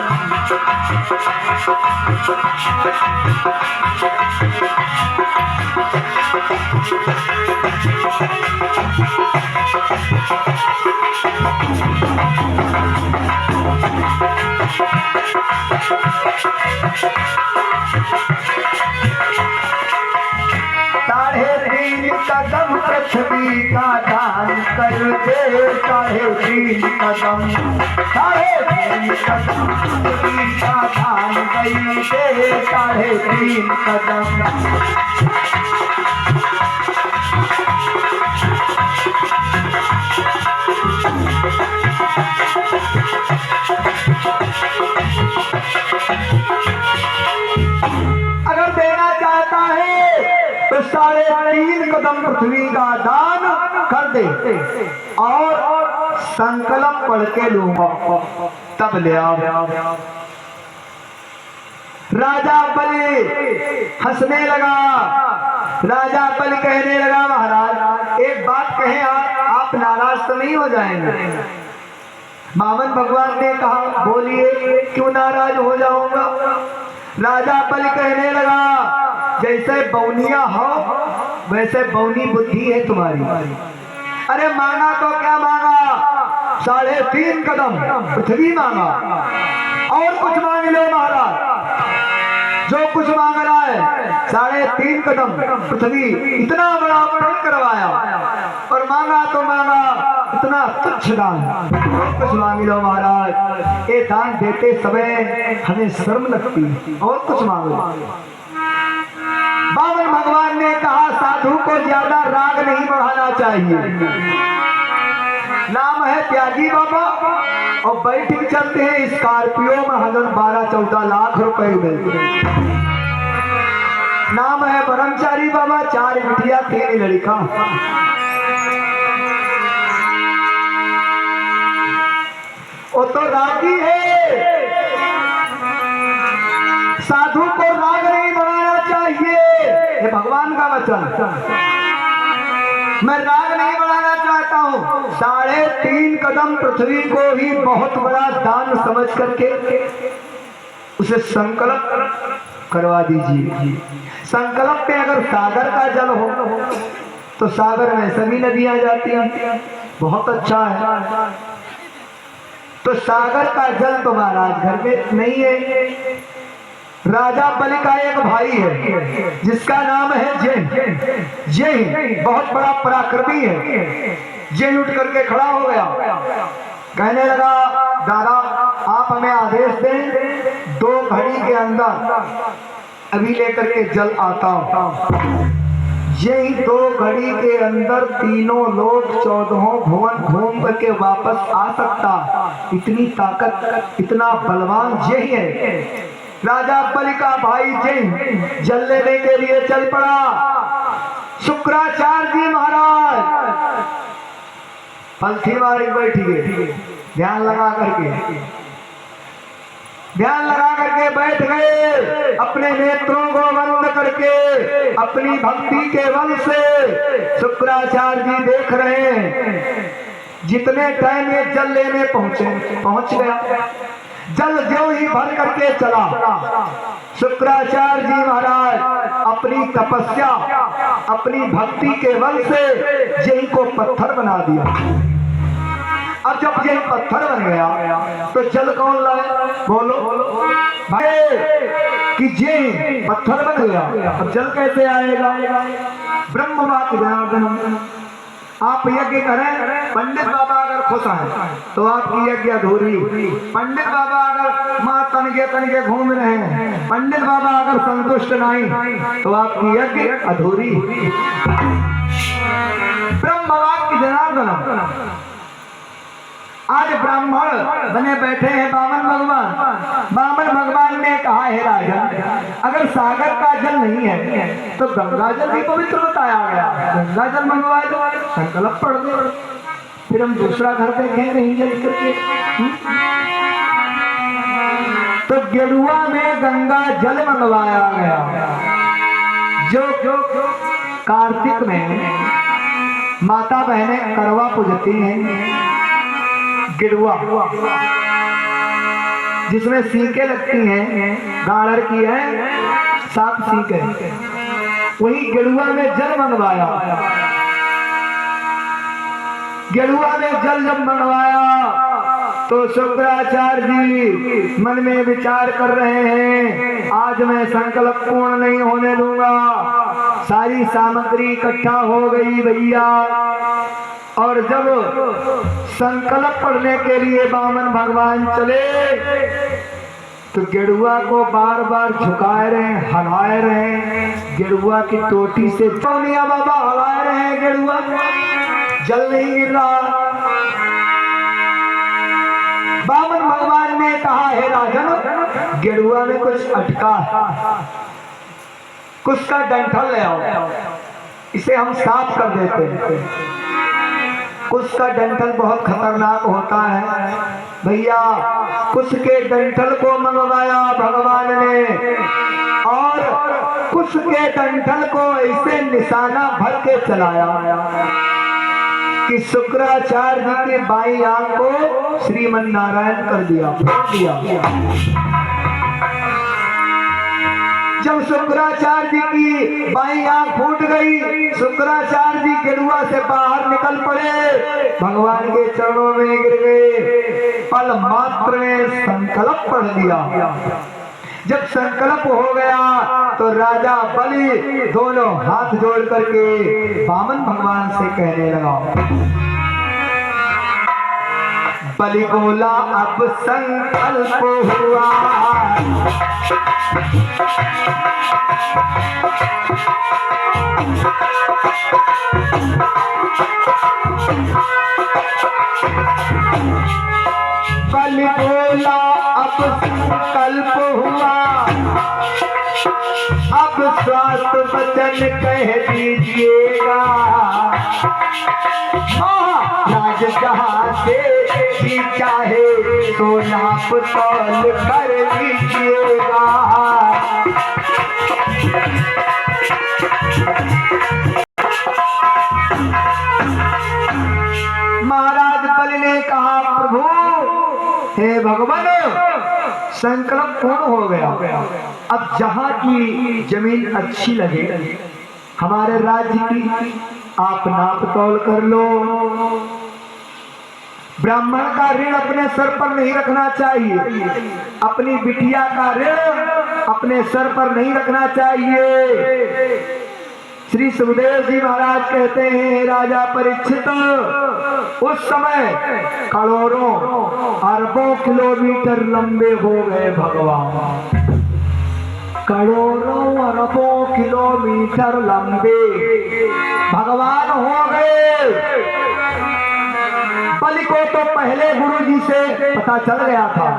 कदम पृथ्वी का दान कर दे, 3.5 कदम, 3.5 कदम पृथ्वी का दान दे, 3.5 कदम। अगर देना चाहता है तो 3.5 कदम पृथ्वी का दान कर दे, और संकल्प पढ़ के लूंगा, तब ले आओ। राजा बलि हंसने लगा। राजा बलि कहने लगा, महाराज एक बात कहें, आप नाराज तो नहीं हो जाएंगे? बामन भगवान ने कहा, बोलिए, क्यों नाराज हो जाऊंगा? राजा बलि कहने लगा, जैसे बौनिया हो वैसे बौनी बुद्धि है तुम्हारी। अरे मांगा तो क्या मांगा? 3.5 कदम पृथ्वी मांगा, और कुछ मांग लो महाराज, जो कुछ मांग रहा है 3.5 कदम पृथ्वी। इतना बड़ा प्रण करवाया और मांगा तो मांगा इतना तुच्छ दान, कुछ मांग लो महाराज। ये दान देते समय हमें शर्म लगती, और कुछ मांग लो। बामन भगवान ने कहा, साधु को ज्यादा राग नहीं बढ़ाना चाहिए। नाम है त्यागी बाबा, और बैठ के चलते हैं स्कॉर्पियो में 12-14 लाख रुपए मिलते हैं। नाम है ब्रह्मचारी बाबा, 4 बिटिया 3 लड़का। वो तो रागी है। साधु को राग नहीं बढ़ाना चाहिए, ये भगवान का वचन। मैं राग नहीं बढ़ाना चाहता हूँ। 3.5 कदम पृथ्वी को ही बहुत बड़ा दान समझ करके उसे संकल्प करवा दीजिए। संकल्प पे अगर सागर का जल हो तो सागर में सभी नदियां जाती हैं, बहुत अच्छा है। तो सागर का जल तो महाराज घर में नहीं है। राजा बलि का एक भाई है जिसका नाम है जय। जय बहुत बड़ा पराक्रमी है। जय उठ करके खड़ा हो गया, कहने लगा, दादा आप हमें आदेश दें, 2 घड़ी के अंदर अभी लेकर के जल आता हूं। यही 2 घड़ी के अंदर तीनों लोग 14 भुवन घूम करके वापस आ सकता, इतनी ताकत, इतना बलवान यही है। राजा बलि का भाई जय जल लेने के लिए चल पड़ा। शुक्राचार्य जी महाराज पलथी मारी बैठ गए, ध्यान लगा करके बैठ गए। अपने नेत्रों को बंद करके अपनी भक्ति के बल से शुक्राचार्य जी देख रहे हैं, जितने टाइम ये जल लेने पहुंच गया, जल जो ही भर करके चला, शुक्राचार्य जी महाराज अपनी तपस्या, अपनी भक्ति के बल से यही को पत्थर बना दिया। अब जब ये पत्थर बन गया तो जल कौन लाए? बोलो भाई कि ये पत्थर बन गया, अब जल कैसे आएगा? ब्रह्मवाक जनार्दन, आप यज्ञ करें, पंडित बाबा अगर खुश हैं तो आपकी यज्ञ अधूरी। पंडित बाबा अगर माँ तनके घूम रहे हैं, पंडित बाबा अगर संतुष्ट नहीं तो आपकी यज्ञ अधूरी। ब्रह्मवाक जनार्दन, आज ब्राह्मण बने बैठे हैं बामन भगवान। बामन भगवान ने कहा है राजन, अगर सागर का जल नहीं है तो गंगा जल भी पवित्र बताया गया, गंगा जल मंगवा दो। संकल्प पड़ गए, फिर हम दूसरा घर देखें नहीं जल करके। तो गेरुआ में गंगा जल मंगवाया गया। जो कार्तिक में माता बहनें करवा पूजती हैं, गिरुआ जिसमें सीके लगती हैं, गाड़र की है 7 सीके, वही गिरुआ में जल मंगवाया। गिरुआ में जल जब मंगवाया तो शुक्राचार्य जी मन में विचार कर रहे हैं, आज मैं संकल्प पूर्ण नहीं होने दूंगा। सारी सामग्री इकट्ठा हो गई भैया, और जब संकल्प पढ़ने के लिए बामन भगवान चले तो गेरुआ को बार बार झुकाए रहे, हलाए रहे, गेरुआ की टोटी से सोनिया बाबा हलाए रहे, गेरुआ जल नहीं गिर रहा। बामन भगवान ने कहा है राजन, गेरुआ में कुछ अटका है, कुछ का डंठल ले आओ, इसे हम साफ कर देते हैं। कुछ का डंठल बहुत खतरनाक होता है भैया। कुछ के डंठल को मंगवाया भगवान ने, और कुछ के डंठल को ऐसे निशाना भर के चलाया कि शुक्राचार्य जी की बाई आंख को श्रीमन नारायण कर दिया। जब शुक्राचार्य जी की बाई आंख फूट गई, शुक्राचार्य जी गेरुआ से बाहर निकल पड़े, भगवान के चरणों में गिर गए। पल मात्र में संकल्प पढ़ लिया। जब संकल्प हो गया तो राजा बलि दोनों हाथ जोड़ करके बामन भगवान से कहने लगा, बलि बोला अब संकल्प हुआ, बलि बोला अब संकल्प हुआ, अब स्वास्थ्य वचन कह दीजिएगा, महाराज जहाँ से भी चाहे तो नाप तौल कर दीजिएगा। महाराज बलि ने कहा, प्रभु हे भगवान, संकल्प पूर्ण हो गया, अब जहाँ की जमीन अच्छी लगे हमारे राज्य की आप नाप तौल कर लो। ब्राह्मण का ऋण अपने सर पर नहीं रखना चाहिए, अपनी बिटिया का ऋण अपने सर पर नहीं रखना चाहिए। श्री सुखदेव जी महाराज कहते हैं, राजा परीक्षित, उस समय करोड़ों अरबों किलोमीटर लंबे हो गए भगवान, करोड़ों अरबों किलोमीटर लंबे भगवान हो गए। बलि को तो पहले गुरु जी से पता चल गया था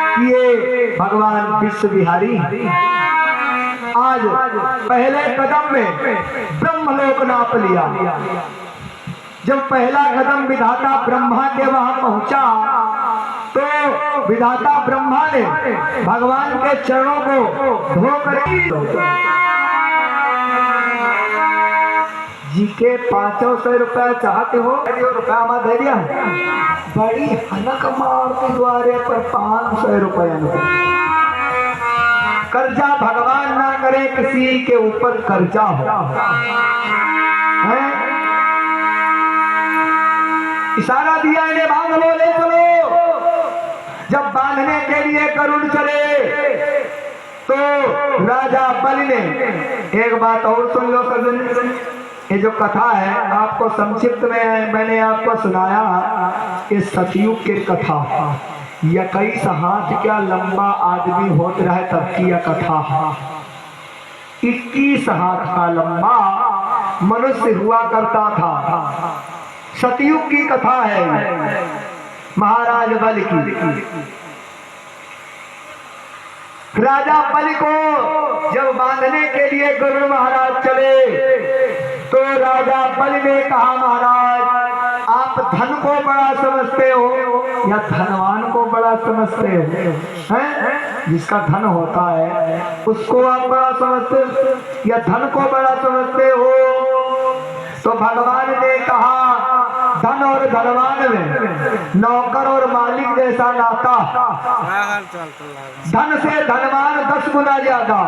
कि ये भगवान विश्व विहारी। आज पहले कदम में ब्रह्मलोक नाप लिया। जब पहला कदम विधाता ब्रह्मा के वहां पहुंचा तो विधाता ब्रह्मा ने भगवान के चरणों को धोकर जी के 500 रुपया चाहते हो, रुपया मत दे दिया, बड़ी हनक मारती द्वारे पर 500 रुपया। कर्जा भगवान ना करे किसी के ऊपर कर्जा हो, इशारा दिया इन्हें बांध लो, ले चलो। जब बांधने के लिए गरुड़ चले तो राजा बलि ने, एक बात और सुन लो सज्जन, ये जो कथा है आपको संक्षिप्त में मैंने आपको सुनाया, ये सतयुग की कथा, 21 हाथ क्या लंबा आदमी होता रहे तब की यह कथा। 21 हाथ का लंबा मनुष्य हुआ करता था, सतयुग की कथा है महाराज बलि की। राजा बलि को जब बांधने के लिए गरुड़ महाराज चले तो राजा बलि ने कहा, महाराज आप धन को बड़ा समझते हो या धनवान को बड़ा समझते हो? हैं? जिसका धन होता है उसको आप बड़ा समझते हो या धन को बड़ा समझते हो? तो भगवान ने कहा, धन और धनवान में नौकर और मालिक जैसा नाता, धन से धनवान 10 गुना ज्यादा।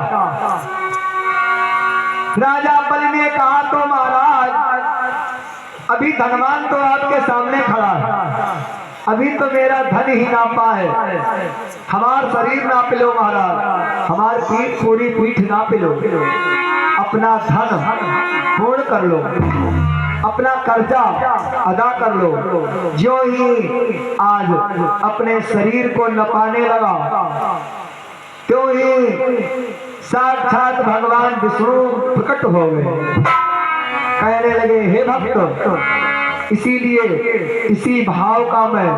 राजा बलि ने कहा, तो महाराज अभी धनवान तो आपके सामने खड़ा है, अभी तो मेरा धन ही नापा है, हमार शरीर नाप लो महाराज, हमार पीठ पूरी पीठ नाप लो, अपना धन पूर्ण कर लो, अपना कर्जा अदा कर लो। जो ही आज अपने शरीर को नपाने लगा तो ही साक्षात भगवान विष्णु प्रकट हो गए, कहने लगे, हे भक्त, इसीलिए इसी भाव का मैं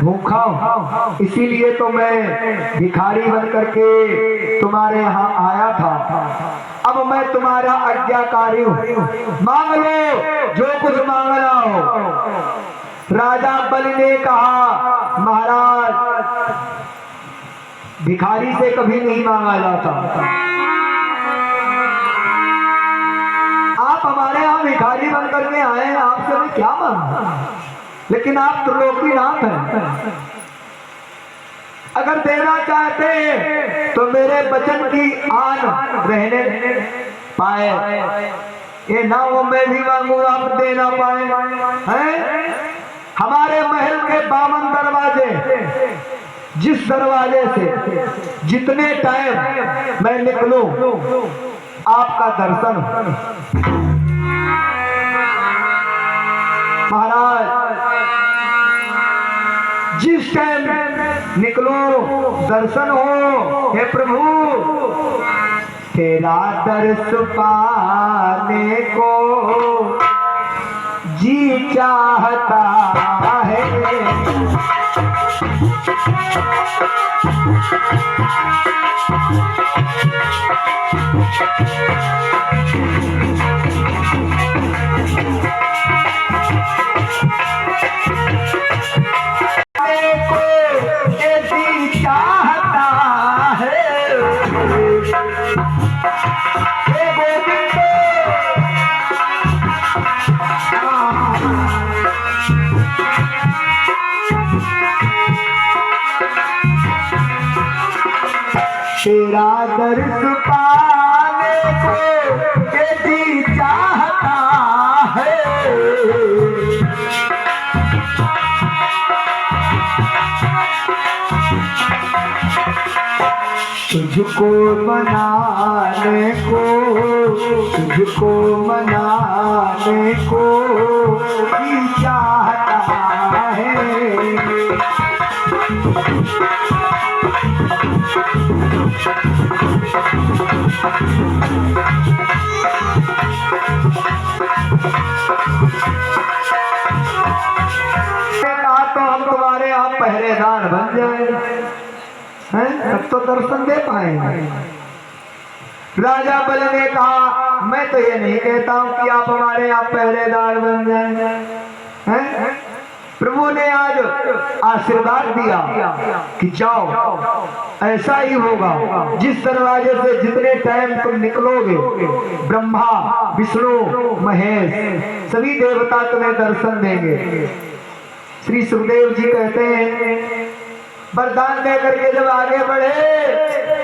भूखा हूँ, इसीलिए तो मैं भिखारी बन करके तुम्हारे यहाँ आया था, अब मैं तुम्हारा आज्ञाकारी हूँ, मांग लो जो कुछ मांगना हो। राजा बलि ने कहा, महाराज भिखारी से कभी नहीं मांगा जाता, आप हमारे यहाँ भिखारी बन करके आए हैं, आपसे मैं क्या मांगूं, लेकिन आप त्रिलोकीनाथ हैं, अगर देना चाहते हैं तो मेरे वचन की आन रहने पाए, ये ना वो मैं भी मांगू आप दे ना पाए हैं? हमारे महल के 52 दरवाजे, जिस दरवाजे से जितने टाइम मैं निकलूं आपका दर्शन। महाराज जिस टाइम निकलो दर्शन हो, हे प्रभु तेरा दर्श पाने को जी चाहता है, तेरा दर्श पाने को जी चाहता है, तुझको मनाने को, तुझको मनाने को जी चाहता है। कहा तो हम तुम्हारे यहाँ पहरेदार बन जाए हैं, तब तो दर्शन दे पाएंगे। राजा बलि ने कहा, मैं तो ये नहीं कहता हूँ कि आप हमारे यहाँ पहरेदार बन जाए हैं, प्रभु ने आज आशीर्वाद दिया कि जाओ, ऐसा ही होगा। जिस दरवाजे से जितने टाइम तुम निकलोगे, ब्रह्मा विष्णु महेश सभी देवता तुम्हें दर्शन देंगे। श्री सुखदेव जी कहते हैं, वरदान दे करके जब आगे बढ़े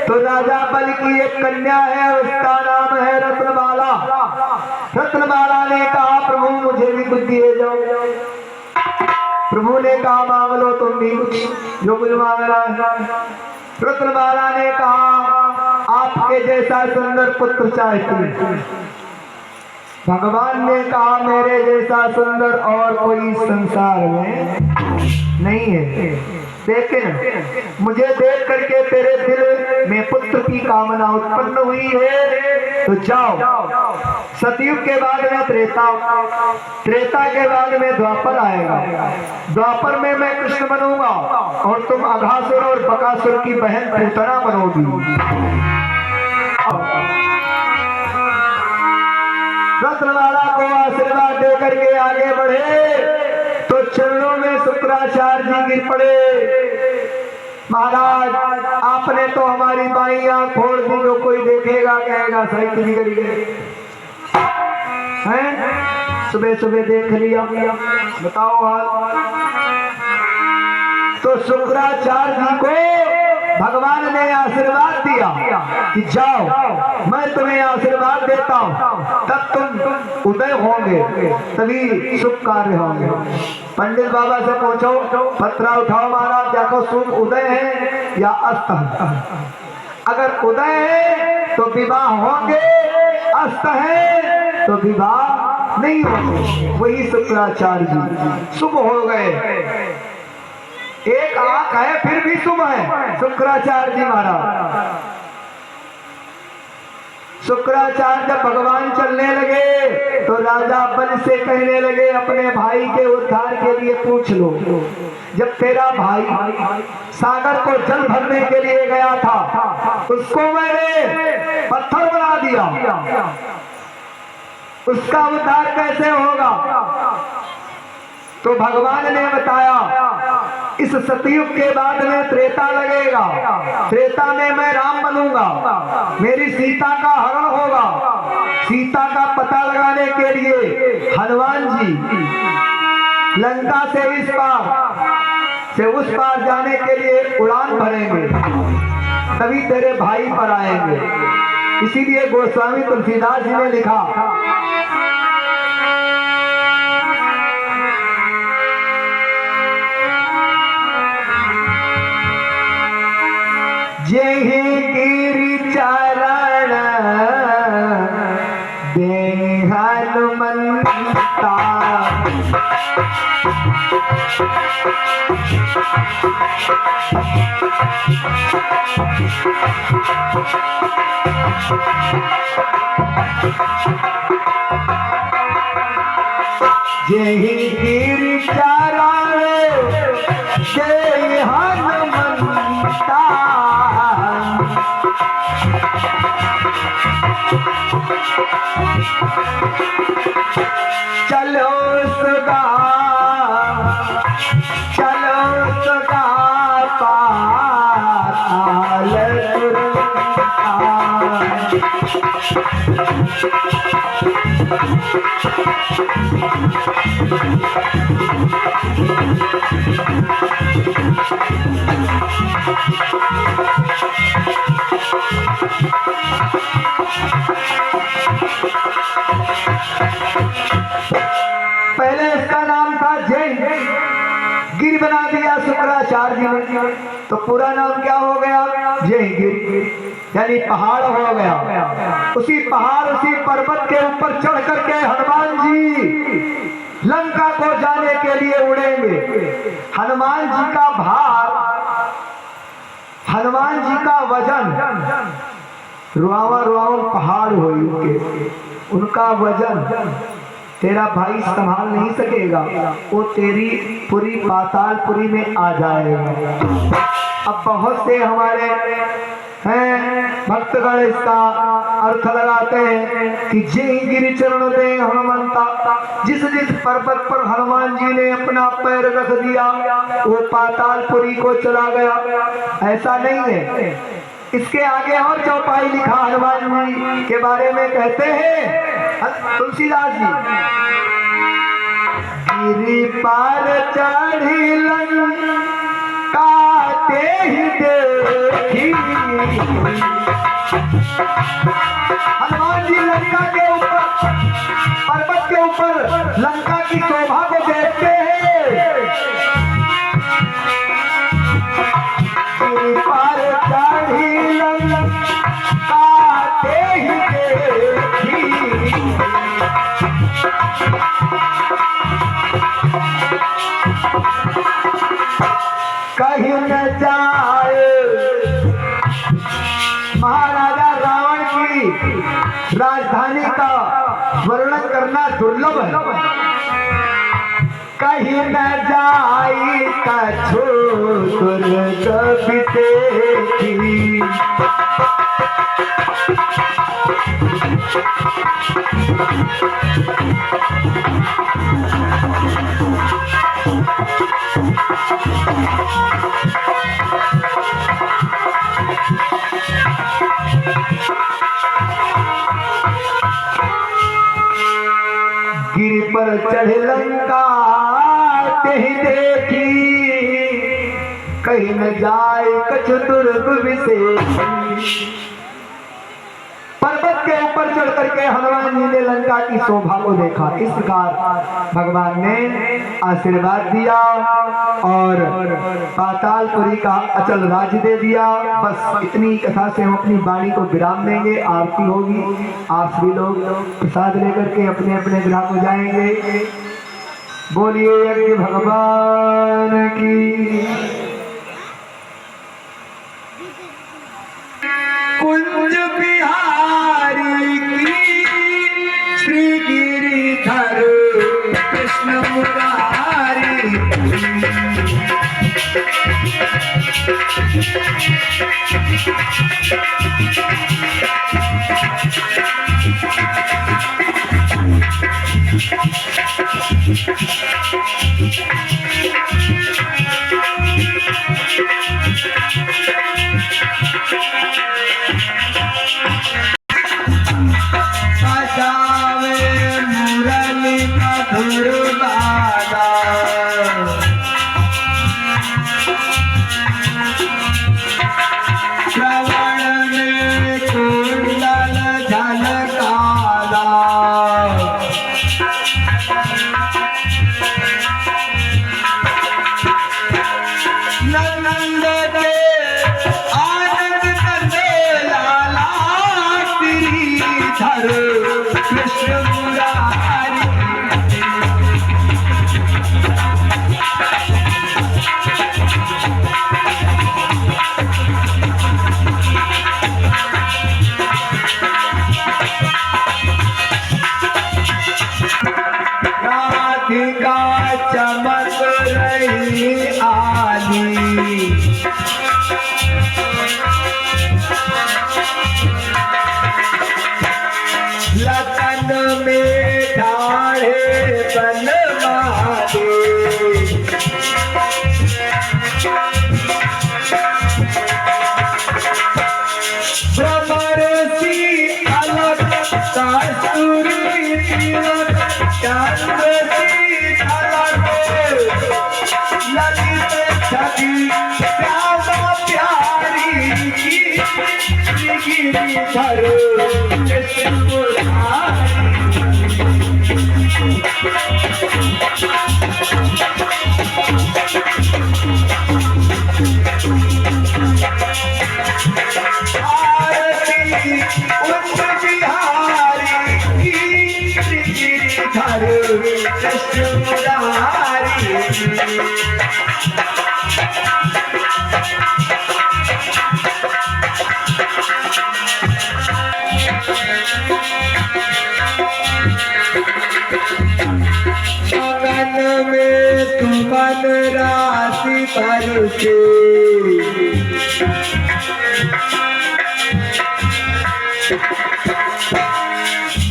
तो राजा बल की एक कन्या है, उसका नाम है रत्नमाला। रत्नमाला ने कहा, प्रभु मुझे भी कुछ दिए जाओ। प्रभु ने कहा, मांग लो तुम भी कुछ, जो कुछ मांगना है। रत्नमाला ने कहा, आपके जैसा सुंदर पुत्र चाहती। भगवान ने कहा, मेरे जैसा सुंदर और कोई संसार में नहीं है, लेकिन मुझे देख करके तेरे दिल में पुत्र की कामना उत्पन्न हुई है, तो जाओ। सतयुग के बाद में त्रेता, त्रेता के बाद में द्वापर आएगा। द्वापर में मैं कृष्ण बनूंगा और तुम अघासुर और बकासुर की बहन पूतना बनोगी। रत्नमाला को आशीर्वाद दे करके आगे बढ़े तो चरणों में शुक्राचार्य जी गिर पड़े। महाराज, आपने तो हमारी बाई आंख फोड़ दी, जो कोई देखेगा कहेगा साहित्य बिगड़ गए हैं। सुबह सुबह देख लिया, बताओ हाल। तो शुक्राचार्य जी को भगवान ने आशीर्वाद दिया कि जाओ, मैं तुम्हें आशीर्वाद देता हूँ, तब तुम उदय होंगे, तभी शुभ कार्य होंगे। पंडित बाबा से पूछो, पत्रा उठाओ महाराज, देखो शुभ उदय है या अस्त है। अगर उदय है तो विवाह होंगे, अस्त है तो विवाह नहीं होंगे। वही शुक्राचार्य जी शुभ हो गए। एक आंख है फिर भी शुभ है शुक्राचार्य जी महाराज। शुक्राचार्य जब भगवान चलने लगे तो राजा बल से कहने लगे, अपने भाई के उद्धार के लिए पूछ लो। जब तेरा भाई सागर को जल भरने के लिए गया था, उसको मैंने पत्थर बना दिया, उसका उद्धार कैसे होगा? तो भगवान ने बताया, इस सतयुग के बाद में त्रेता लगेगा, त्रेता में मैं राम बनूंगा, मेरी सीता का हरण होगा। सीता का पता लगाने के लिए हनुमान जी लंका से इस पार से उस पार जाने के लिए उड़ान भरेंगे, तभी तेरे भाई पर आएंगे। इसीलिए गोस्वामी तुलसीदास जी ने लिखा, जेहि गिरि चरण दे हनुमंता, जेहि गिरि चरण दे हनुमंता, चलो सदा पाताल पहले इसका नाम था जय, गिर बना दिया शुक्राचार्य जी ने, तो पूरा नाम क्या हो गया? जय गिर, यानी पहाड़ हो गया। उसी पहाड़, उसी पर्वत के ऊपर चढ़ करके हनुमान जी लंका को जाने के लिए उड़ेंगे। हनुमान जी का भार, हनुमान जी का वजन रुआवा रुआवा पहाड़ हो, उनका वजन तेरा भाई संभाल नहीं सकेगा, वो तेरी पूरी पातालपुरी में आ जाएगा। अब बहुत से हमारे हैं भक्तगण इसका अर्थ लगाते हैं कि जय गिरि चरण दे हनुमंता, जिस जिस पर्वत पर हनुमान जी ने अपना पैर रख दिया वो पातालपुरी को चला गया, ऐसा नहीं है। इसके आगे और चौपाई लिखा हनुमान जी के बारे में, कहते हैं तुलसीदास जी, गिरि पार चढ़ी लंका ही देखी। हनुमान जी लंका के ऊपर, पर्वत के ऊपर लंका की शोभा को देखते हैं। गिरि पार चढ़ी लंका ही देखी। कहीं न जाए महाराजा रावण की राजधानी का वर्णन करना दुर्लभ है। कहीं न जाए कछु दुर्ग देखी। गिरि पर चढ़े लंका ही देखी। कहीं न जाए कछु दुर्ग विशेष। पर्वत के ऊपर चढ़ करके हनुमान जी ने लंका की शोभा को देखा। इस प्रकार भगवान ने आशीर्वाद दिया और पातालपुरी का अचल राज्य दे दिया। बस इतनी कथा से हम अपनी वाणी को विराम देंगे। आरती होगी, आप सभी लोग प्रसाद लेकर के अपने अपने गृह को जाएंगे। बोलिए यज्ञ भगवान की। कुंज बिहारी की श्री गिरिधर कृष्ण मुरारी। चमक रही आली लखन में ढाढ़े बनवाले। भ्रमर सी अलग कस्तूरी तिलक चंद्र सी अलग ललित छवि प्यारा प्यारी की गिरिधर कृष्ण मुरारी। आरती कुंज बिहारी की गिरिधर कृष्ण मुरारी। गगन में सुमन राशि बरसे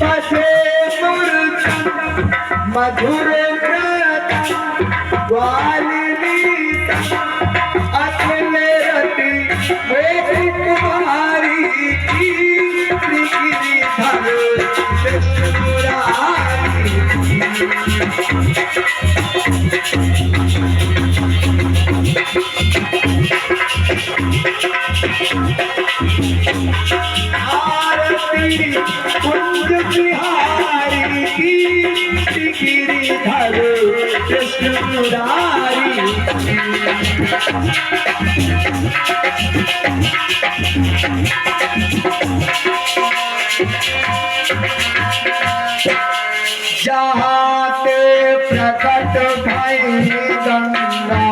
बसे मूर्ति मधुर अखिले रति तुम्हारी आरती कुंज बिहारी की गिरिधर कृष्ण मुरारी जहाँ ते प्रकट भई गंगा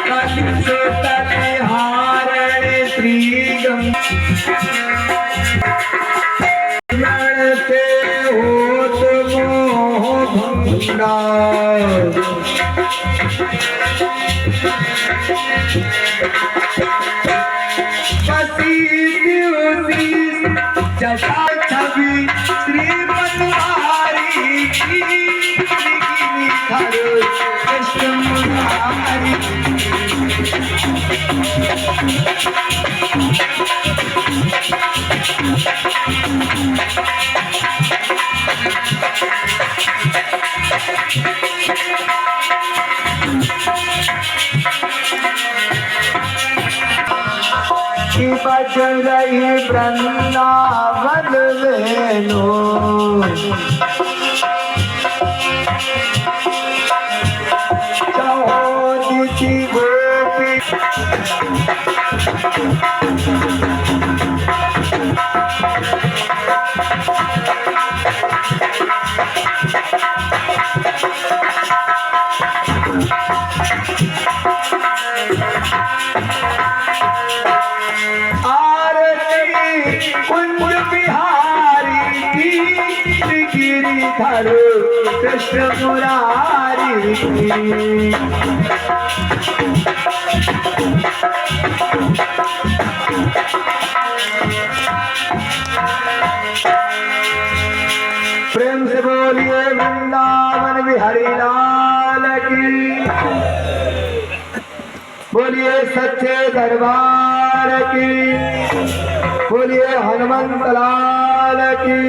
कलित तलिहारण श्रीगम से होत मोह भंगा जटा छवि श्रीमद्वारी की कृष्ण मुरारी बज रही वृंदावन वेणु कहो दिखी गोपी कुंज बिहारी की गिरिधर कृष्ण मुरारी प्रेम से बोलिए वृंदावन बिहारी लाल की, बोलिए सच्चे दरबार की, बोलिए हनुमंत लाल की।